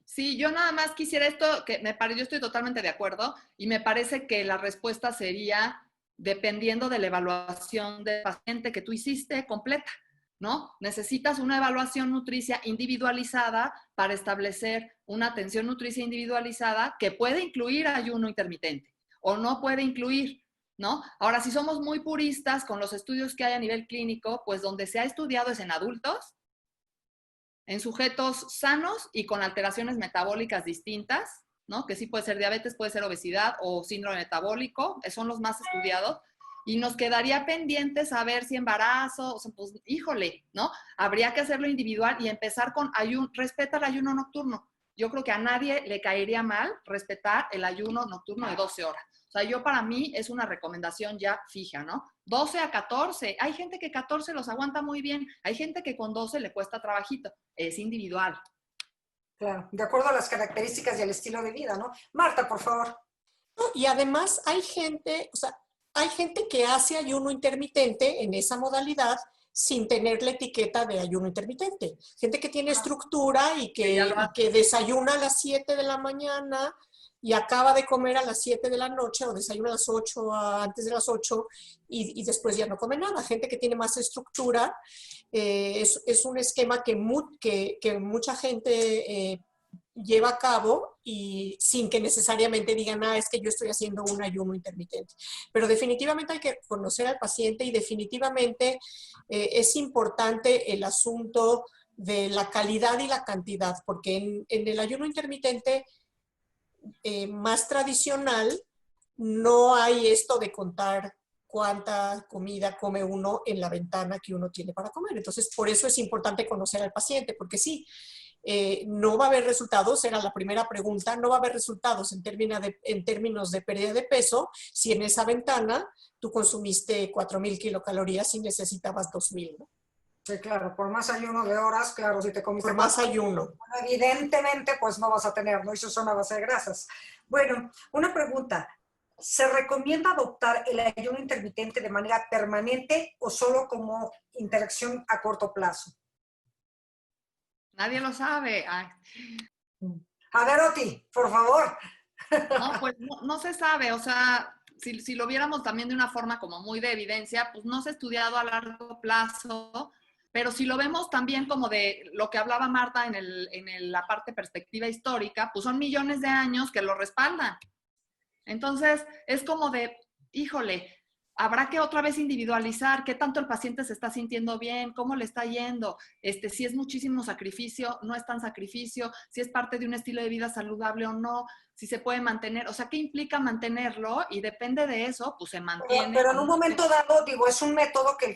Sí, yo nada más quisiera esto, yo estoy totalmente de acuerdo y me parece que la respuesta sería dependiendo de la evaluación del paciente que tú hiciste completa, ¿no? Necesitas una evaluación nutricia individualizada para establecer una atención nutricia individualizada que puede incluir ayuno intermitente o no puede incluir, ¿no? Ahora, si somos muy puristas con los estudios que hay a nivel clínico, pues donde se ha estudiado es en adultos, en sujetos sanos y con alteraciones metabólicas distintas, ¿no? Que sí puede ser diabetes, puede ser obesidad o síndrome metabólico, son los más estudiados. Y nos quedaría pendiente saber si embarazo, o sea, pues, híjole, ¿no? Habría que hacerlo individual y empezar con respeta el ayuno nocturno. Yo creo que a nadie le caería mal respetar el ayuno nocturno de 12 horas. O sea, para mí es una recomendación ya fija, ¿no? 12 a 14. Hay gente que 14 los aguanta muy bien. Hay gente que con 12 le cuesta trabajito. Es individual. Claro, de acuerdo a las características y el estilo de vida, ¿no? Marta, por favor. Y además hay gente, hay gente que hace ayuno intermitente en esa modalidad sin tener la etiqueta de ayuno intermitente. Gente que tiene estructura y que desayuna a las 7 de la mañana y acaba de comer a las 7 de la noche o desayuna a las 8, antes de las 8 y después ya no come nada. Gente que tiene más estructura, es un esquema que mucha gente lleva a cabo y sin que necesariamente digan, es que yo estoy haciendo un ayuno intermitente. Pero definitivamente hay que conocer al paciente y definitivamente es importante el asunto de la calidad y la cantidad, porque en el ayuno intermitente más tradicional no hay esto de contar cuánta comida come uno en la ventana que uno tiene para comer. Entonces, por eso es importante conocer al paciente, porque sí, no va a haber resultados, era la primera pregunta, no va a haber resultados en términos de pérdida de peso si en esa ventana tú consumiste 4,000 kilocalorías y necesitabas 2,000, ¿no? Sí, claro, por más ayuno de horas, claro, si te comiste... Por más ayuno. Bueno, evidentemente, pues no vas a tener, ¿no? Eso son a base de grasas. Bueno, una pregunta. ¿Se recomienda adoptar el ayuno intermitente de manera permanente o solo como interacción a corto plazo? Nadie lo sabe. A ver, Oti, por favor. No, pues no se sabe. O sea, si lo viéramos también de una forma como muy de evidencia, pues no se ha estudiado a largo plazo. Pero si lo vemos también como de lo que hablaba Marta en la parte perspectiva histórica, pues son millones de años que lo respaldan. Entonces, es como de, híjole, habrá que otra vez individualizar qué tanto el paciente se está sintiendo bien, cómo le está yendo, si es muchísimo sacrificio, no es tan sacrificio, si es parte de un estilo de vida saludable o no, si se puede mantener, o sea, ¿qué implica mantenerlo? Y depende de eso, pues se mantiene. Pero en un momento dado, digo, es un método que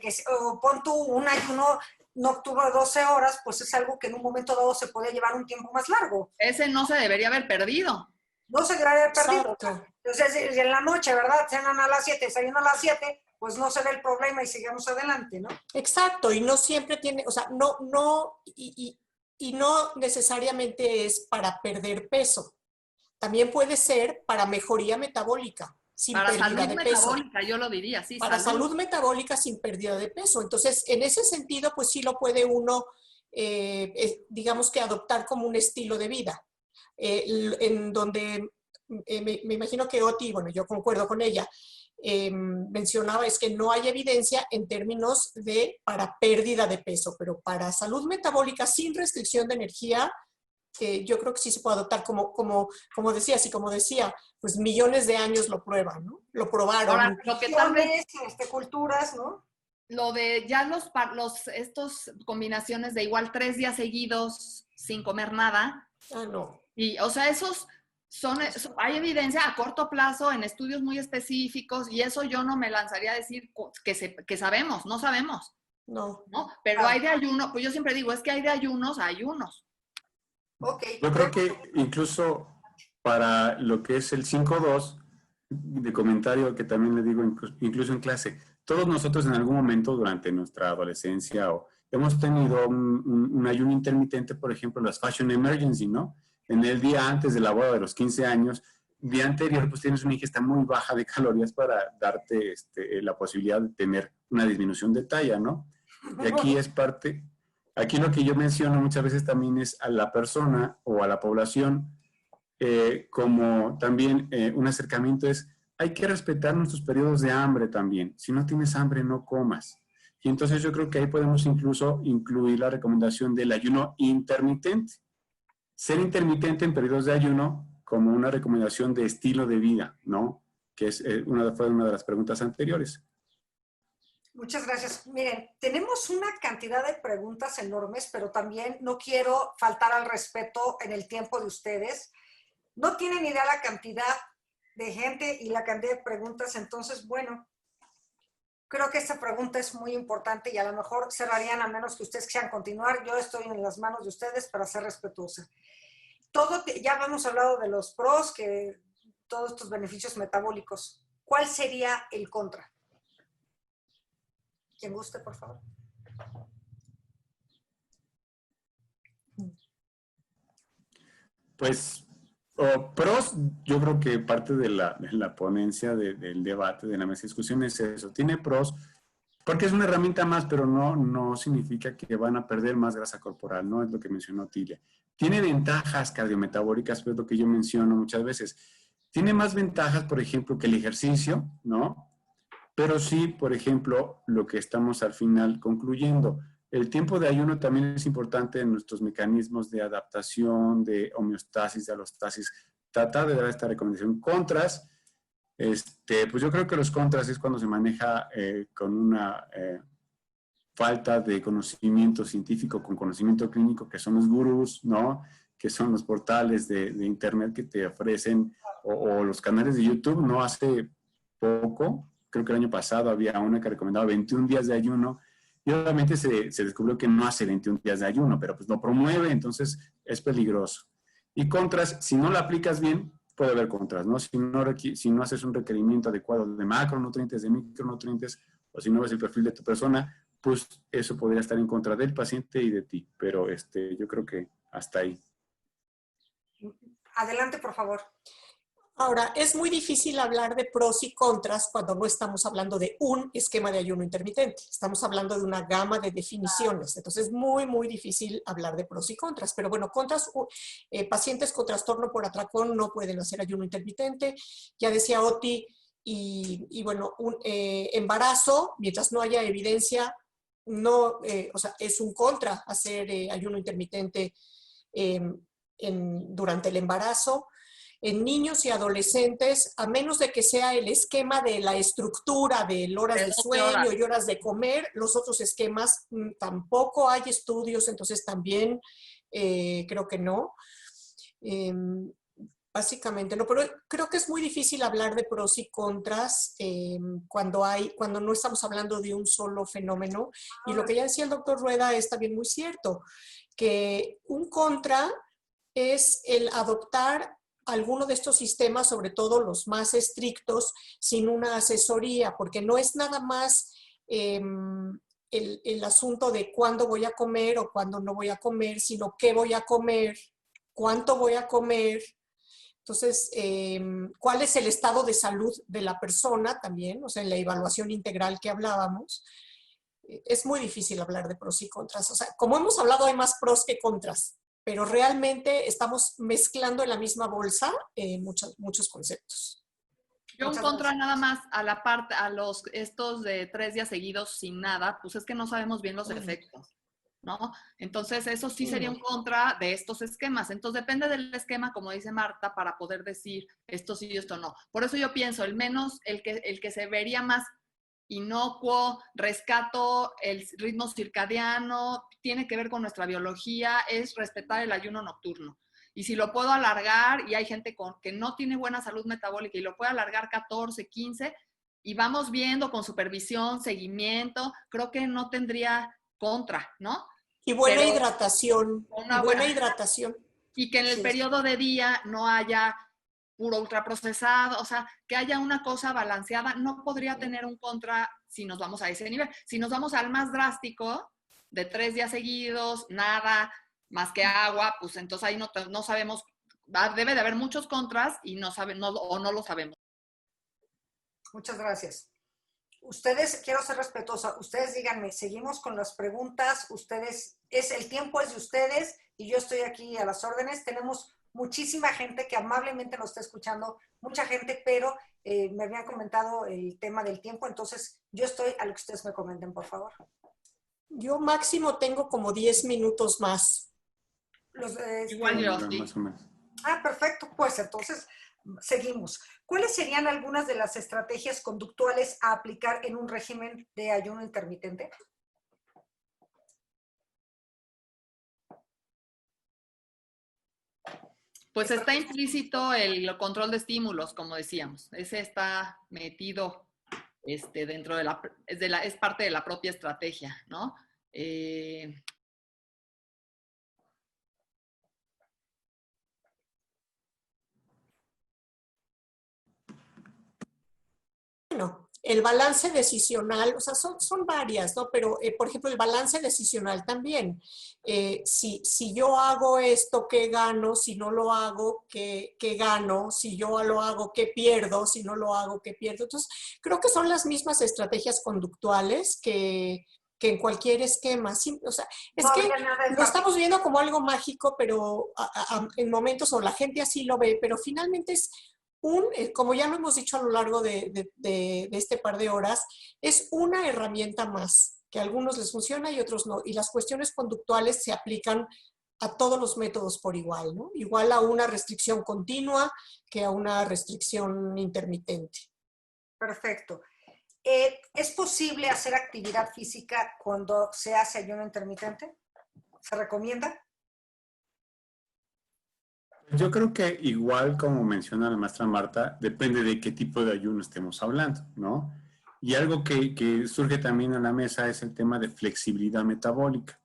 pon tú un ayuno nocturno de 12 horas, pues es algo que en un momento dado se puede llevar un tiempo más largo. Ese no se debería haber perdido. No se debería haber perdido. Exacto. Entonces, en la noche, ¿verdad? Cenan a las 7, desayunan a las 7, pues no se ve el problema y sigamos adelante, ¿no? Exacto, y no siempre tiene, o sea, y no necesariamente es para perder peso. También puede ser para mejoría metabólica, sin Para pérdida salud de peso. metabólica, yo lo diría, sí. Para salud metabólica sin pérdida de peso. Entonces, en ese sentido, pues sí lo puede uno, digamos que adoptar como un estilo de vida, en donde me imagino que Oti, bueno, yo concuerdo con ella, mencionaba es que no hay evidencia en términos de para pérdida de peso, pero para salud metabólica sin restricción de energía, yo creo que sí se puede adoptar como decía, pues millones de años lo prueban, ¿no? Lo probaron. Ahora, lo que tal vez, culturas, ¿no? lo de ya estos combinaciones de igual 3 días seguidos sin comer nada. Ah, no. Y, o sea, hay evidencia a corto plazo en estudios muy específicos y eso yo no me lanzaría a decir que sabemos, no sabemos. No. ¿No? Pero hay de ayuno, pues yo siempre digo, es que hay de ayunos a ayunos. Okay. Yo creo que incluso para lo que es el 5.2, de comentario que también le digo incluso en clase, todos nosotros en algún momento durante nuestra adolescencia hemos tenido un ayuno intermitente, por ejemplo, las Fashion Emergency, ¿no? En el día antes de la boda de los 15 años, día anterior, pues tienes una ingesta muy baja de calorías para darte la posibilidad de tener una disminución de talla, ¿no? Y aquí es parte, aquí lo que yo menciono muchas veces también es a la persona o a la población, como también un acercamiento es, hay que respetar nuestros periodos de hambre también. Si no tienes hambre, no comas. Y entonces yo creo que ahí podemos incluso incluir la recomendación del ayuno intermitente. Ser intermitente en periodos de ayuno como una recomendación de estilo de vida, ¿no? Que fue una de las preguntas anteriores. Muchas gracias. Miren, tenemos una cantidad de preguntas enormes, pero también no quiero faltar al respeto en el tiempo de ustedes. No tienen idea la cantidad de gente y la cantidad de preguntas, entonces, bueno, creo que esta pregunta es muy importante y a lo mejor cerrarían a menos que ustedes quieran continuar. Yo estoy en las manos de ustedes para ser respetuosa. Ya hemos hablado de los pros, que todos estos beneficios metabólicos. ¿Cuál sería el contra? Quien guste, por favor. Pues, pros, yo creo que parte de la ponencia del debate, de la mesa de discusión es eso. Tiene pros, porque es una herramienta más, pero no significa que van a perder más grasa corporal, no es lo que mencionó Tilia. Tiene ventajas cardiometabólicas, pero es lo que yo menciono muchas veces. Tiene más ventajas, por ejemplo, que el ejercicio, ¿no? Pero sí, por ejemplo, lo que estamos al final concluyendo, el tiempo de ayuno también es importante en nuestros mecanismos de adaptación, de homeostasis, de alostasis. Tratar de dar esta recomendación. Contras, pues yo creo que los contras es cuando se maneja con una falta de conocimiento científico, con conocimiento clínico, que son los gurús, ¿no? Que son los portales de internet que te ofrecen, o los canales de YouTube. No hace poco, creo que el año pasado había una que recomendaba 21 días de ayuno, y obviamente se descubrió que no hace 21 días de ayuno, pero pues lo promueve, entonces es peligroso. Y contras, si no la aplicas bien, puede haber contras, ¿no? Si no haces un requerimiento adecuado de macronutrientes, de micronutrientes, o si no ves el perfil de tu persona, pues eso podría estar en contra del paciente y de ti. Pero yo creo que hasta ahí. Adelante, por favor. Ahora, es muy difícil hablar de pros y contras cuando no estamos hablando de un esquema de ayuno intermitente. Estamos hablando de una gama de definiciones. Entonces, es muy, muy difícil hablar de pros y contras. Pero bueno, contras, pacientes con trastorno por atracón no pueden hacer ayuno intermitente. Ya decía Oti, y bueno, embarazo, mientras no haya evidencia, no, o sea, es un contra hacer ayuno intermitente durante el embarazo. En niños y adolescentes, a menos de que sea el esquema de la estructura de horas de sueño y horas de comer, los otros esquemas tampoco hay estudios, entonces también creo que no. Básicamente no, pero creo que es muy difícil hablar de pros y contras cuando no estamos hablando de un solo fenómeno. Y lo que ya decía el doctor Rueda es también muy cierto, que un contra es el adoptar alguno de estos sistemas, sobre todo los más estrictos, sin una asesoría, porque no es nada más el asunto de cuándo voy a comer o cuándo no voy a comer, sino qué voy a comer, cuánto voy a comer. Entonces, ¿cuál es el estado de salud de la persona también? O sea, en la evaluación integral que hablábamos. Es muy difícil hablar de pros y contras. O sea, como hemos hablado, hay más pros que contras, pero realmente estamos mezclando en la misma bolsa muchos conceptos. Yo un Muchas contra gracias. nada más a la parte, a los estos de 3 días seguidos sin nada, pues es que no sabemos bien los efectos, ¿no? Entonces eso sí sería un contra de estos esquemas. Entonces depende del esquema, como dice Marta, para poder decir esto sí y esto no. Por eso yo pienso, el que se vería más inocuo, rescato el ritmo circadiano, tiene que ver con nuestra biología, es respetar el ayuno nocturno. Y si lo puedo alargar, y hay gente que no tiene buena salud metabólica y lo puede alargar 14, 15, y vamos viendo con supervisión, seguimiento, creo que no tendría contra, ¿no? Y buena Pero hidratación. una Buena hidratación. Y que en el periodo de día no haya puro ultraprocesado, o sea, que haya una cosa balanceada, no podría tener un contra si nos vamos a ese nivel. Si nos vamos al más drástico, de 3 días seguidos, nada más que agua, pues entonces ahí no sabemos, debe de haber muchos contras y no lo sabemos. Muchas gracias. Ustedes, quiero ser respetuosa, ustedes díganme, seguimos con las preguntas, el tiempo es de ustedes y yo estoy aquí a las órdenes. Tenemos muchísima gente que amablemente nos está escuchando, mucha gente, pero me habían comentado el tema del tiempo, entonces yo estoy a lo que ustedes me comenten, por favor. Yo máximo tengo como 10 minutos más. Igual yo, sí. Más o menos. Perfecto, pues entonces seguimos. ¿Cuáles serían algunas de las estrategias conductuales a aplicar en un régimen de ayuno intermitente? Pues está implícito el control de estímulos, como decíamos. Ese está metido dentro es parte de la propia estrategia, ¿no? Bueno, el balance decisional, o sea, son varias, ¿no? Pero, por ejemplo, el balance decisional también. Si yo hago esto, ¿qué gano? Si no lo hago, ¿qué gano? Si yo lo hago, ¿qué pierdo? Si no lo hago, ¿qué pierdo? Entonces, creo que son las mismas estrategias conductuales que en cualquier esquema. Sí, o sea, es No que habría nada de lo estamos viendo como algo mágico, pero en momentos, o la gente así lo ve, pero finalmente es como ya lo hemos dicho a lo largo de este par de horas, es una herramienta más, que a algunos les funciona y otros no. Y las cuestiones conductuales se aplican a todos los métodos por igual, ¿no? Igual a una restricción continua que a una restricción intermitente. Perfecto. ¿Es posible hacer actividad física cuando se hace ayuno intermitente? ¿Se recomienda? Yo creo que igual como menciona la maestra Marta, depende de qué tipo de ayuno estemos hablando, ¿no? Y algo que surge también a la mesa es el tema de flexibilidad metabólica.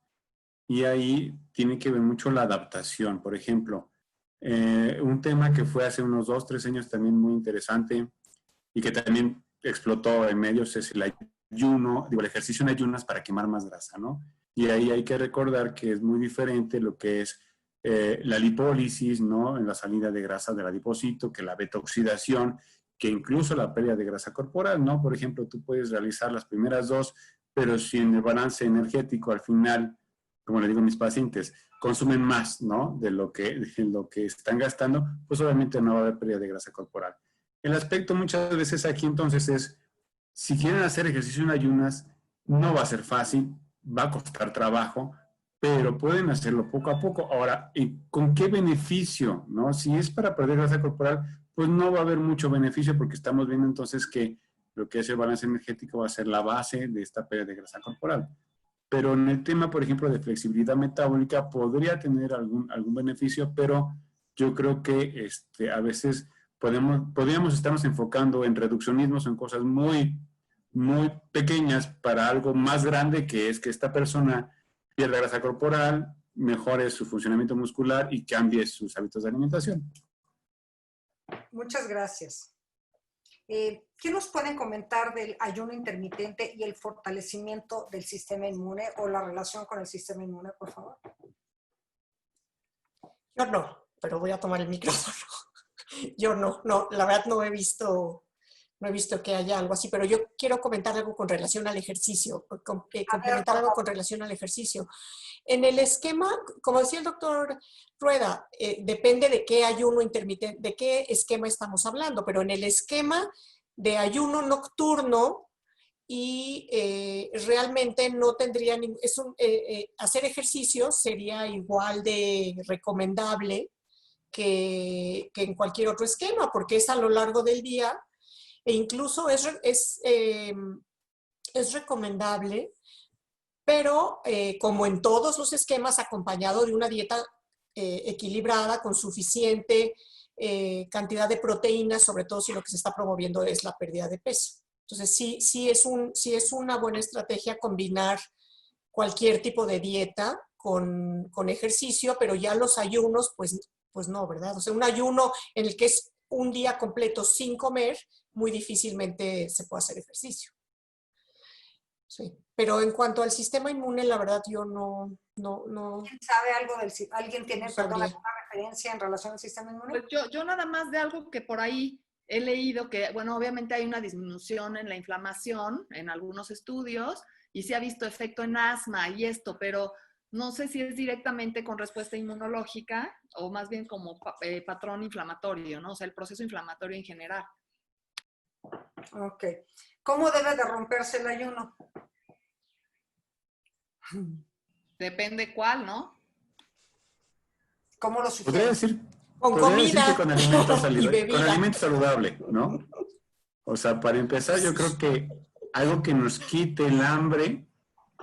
Y ahí tiene que ver mucho la adaptación. Por ejemplo, un tema que fue hace unos 2, 3 años también muy interesante y que también explotó en medios es el ayuno, el ejercicio en ayunas para quemar más grasa, ¿no? Y ahí hay que recordar que es muy diferente lo que es la lipólisis, ¿no? En la salida de grasa del adipocito, que la beta-oxidación, que incluso la pérdida de grasa corporal, ¿no? Por ejemplo, tú puedes realizar las primeras 2, pero si en el balance energético al final, como le digo a mis pacientes, consumen más, ¿no? De lo que están gastando, pues obviamente no va a haber pérdida de grasa corporal. El aspecto muchas veces aquí entonces es, si quieren hacer ejercicio en ayunas, no va a ser fácil, va a costar trabajo, pero pueden hacerlo poco a poco. Ahora, ¿con qué beneficio? ¿No? Si es para perder grasa corporal, pues no va a haber mucho beneficio porque estamos viendo entonces que lo que es el balance energético va a ser la base de esta pérdida de grasa corporal. Pero en el tema, por ejemplo, de flexibilidad metabólica, podría tener algún beneficio, pero yo creo que a veces podríamos estarnos enfocando en reduccionismos, en cosas muy, muy pequeñas para algo más grande, que es que esta persona pierda grasa corporal, mejore su funcionamiento muscular y cambie sus hábitos de alimentación. Muchas gracias. ¿Qué nos pueden comentar del ayuno intermitente y el fortalecimiento del sistema inmune o la relación con el sistema inmune, por favor? Yo no, pero voy a tomar el micrófono. Yo no, la verdad no he visto que haya algo así, pero yo quiero comentar algo con relación al ejercicio, complementar algo con relación al ejercicio. En el esquema, como decía el doctor Rueda, depende de qué ayuno intermitente, de qué esquema estamos hablando, pero en el esquema de ayuno nocturno y realmente no tendría hacer ejercicio sería igual de recomendable que en cualquier otro esquema, porque es a lo largo del día e incluso es recomendable, pero como en todos los esquemas, acompañado de una dieta equilibrada con suficiente cantidad de proteínas, sobre todo si lo que se está promoviendo es la pérdida de peso. Entonces, sí es una buena estrategia combinar cualquier tipo de dieta con ejercicio, pero ya los ayunos, pues no, ¿verdad? O sea, un ayuno en el que es un día completo sin comer, muy difícilmente se puede hacer ejercicio. Sí. Pero en cuanto al sistema inmune, la verdad yo no. ¿Quién sabe algo alguien tiene, perdón, alguna referencia en relación al sistema inmune? Pues yo nada más de algo que por ahí he leído que, bueno, obviamente hay una disminución en la inflamación en algunos estudios y se ha visto efecto en asma y esto, pero no sé si es directamente con respuesta inmunológica o más bien como patrón inflamatorio, ¿no? O sea, el proceso inflamatorio en general. Ok. ¿Cómo debe de romperse el ayuno? Depende cuál, ¿no? ¿Cómo lo Podría sugiere? decir, Con podría decir que comida con alimento y bebida. con alimento saludable, ¿no? O sea, para empezar, yo creo que algo que nos quite el hambre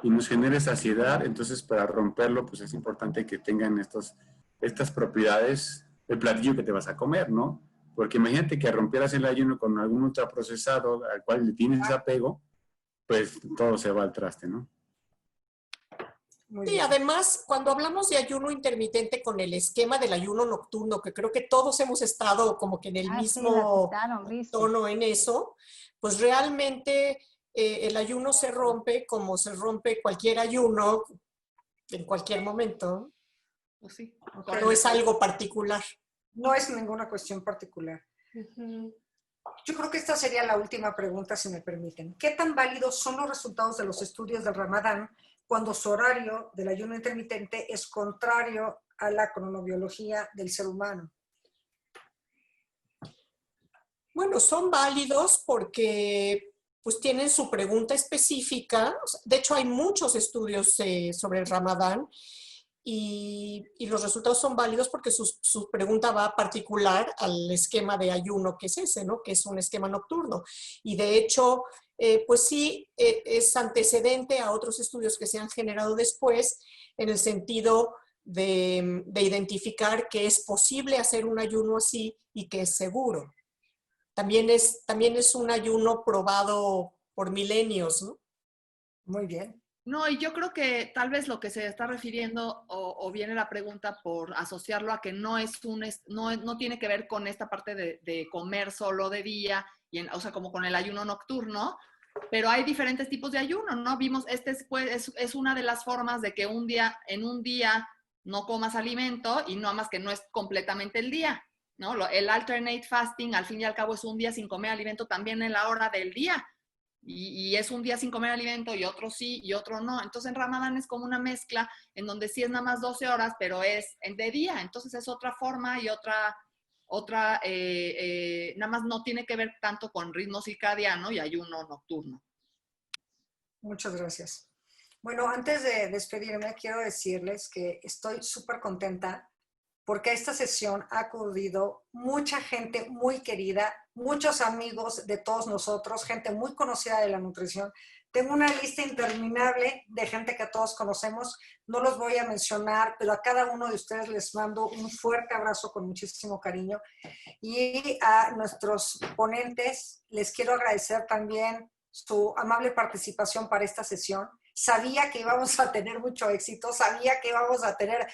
y nos genere saciedad, entonces para romperlo, pues es importante que tengan estas propiedades del platillo que te vas a comer, ¿no? Porque imagínate que rompieras el ayuno con algún ultraprocesado al cual le tienes apego, pues todo se va al traste, ¿no? Sí, además, cuando hablamos de ayuno intermitente con el esquema del ayuno nocturno, que creo que todos hemos estado como que en el mismo tono en eso, pues realmente el ayuno se rompe como se rompe cualquier ayuno en cualquier momento. Pues sí. Okay. No es algo particular. No es ninguna cuestión particular. Yo creo que esta sería la última pregunta, si me permiten. ¿Qué tan válidos son los resultados de los estudios del Ramadán cuando su horario del ayuno intermitente es contrario a la cronobiología del ser humano? Bueno, son válidos porque pues tienen su pregunta específica. De hecho, hay muchos estudios sobre el Ramadán y los resultados son válidos porque su pregunta va particular al esquema de ayuno que es ese, ¿no? Que es un esquema nocturno. Y de hecho, pues sí, es antecedente a otros estudios que se han generado después en el sentido de identificar que es posible hacer un ayuno así y que es seguro. También es un ayuno probado por milenios, ¿no? Muy bien. No, y yo creo que tal vez lo que se está refiriendo o viene la pregunta por asociarlo a que no tiene que ver con esta parte de comer solo de día, o sea, como con el ayuno nocturno, pero hay diferentes tipos de ayuno, ¿no? Vimos, es una de las formas de que en un día no comas alimento y no más que no es completamente el día, ¿no? El alternate fasting, al fin y al cabo, es un día sin comer alimento también en la hora del día. Y es un día sin comer alimento y otro sí y otro no. Entonces en Ramadán es como una mezcla en donde sí es nada más 12 horas, pero es de día. Entonces es otra forma y nada más no tiene que ver tanto con ritmo circadiano y ayuno nocturno. Muchas gracias. Bueno, antes de despedirme, quiero decirles que estoy súper contenta porque a esta sesión ha acudido mucha gente muy querida, muchos amigos de todos nosotros, gente muy conocida de la nutrición. Tengo una lista interminable de gente que todos conocemos, no los voy a mencionar, pero a cada uno de ustedes les mando un fuerte abrazo con muchísimo cariño. Y a nuestros ponentes les quiero agradecer también su amable participación para esta sesión. Sabía que íbamos a tener mucho éxito, sabía que íbamos a tener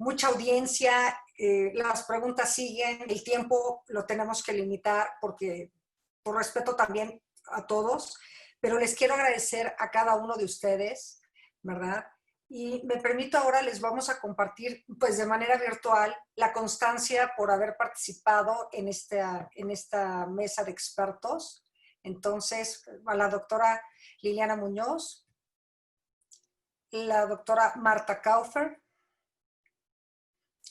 mucha audiencia, las preguntas siguen, el tiempo lo tenemos que limitar porque por respeto también a todos, pero les quiero agradecer a cada uno de ustedes, ¿verdad? Y me permito ahora, les vamos a compartir pues de manera virtual la constancia por haber participado en esta mesa de expertos. Entonces, a la doctora Liliana Muñoz, la doctora Marta Kaufer,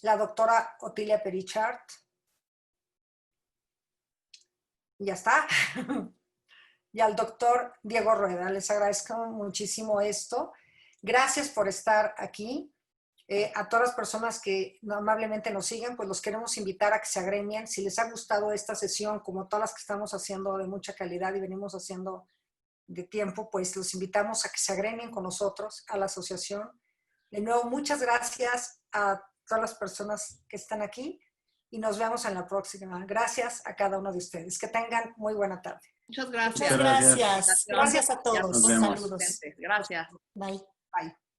la doctora Otilia Perichart. Ya está. Y al doctor Diego Rueda. Les agradezco muchísimo esto. Gracias por estar aquí. A todas las personas que amablemente nos siguen, pues los queremos invitar a que se agremien. Si les ha gustado esta sesión, como todas las que estamos haciendo de mucha calidad y venimos haciendo de tiempo, pues los invitamos a que se agremien con nosotros a la asociación. De nuevo, muchas gracias a todas las personas que están aquí y nos vemos en la próxima. Gracias a cada uno de ustedes. Que tengan muy buena tarde. Muchas gracias. Muchas gracias. Gracias a todos. Nos vemos. Saludos. Gracias. Bye. Bye.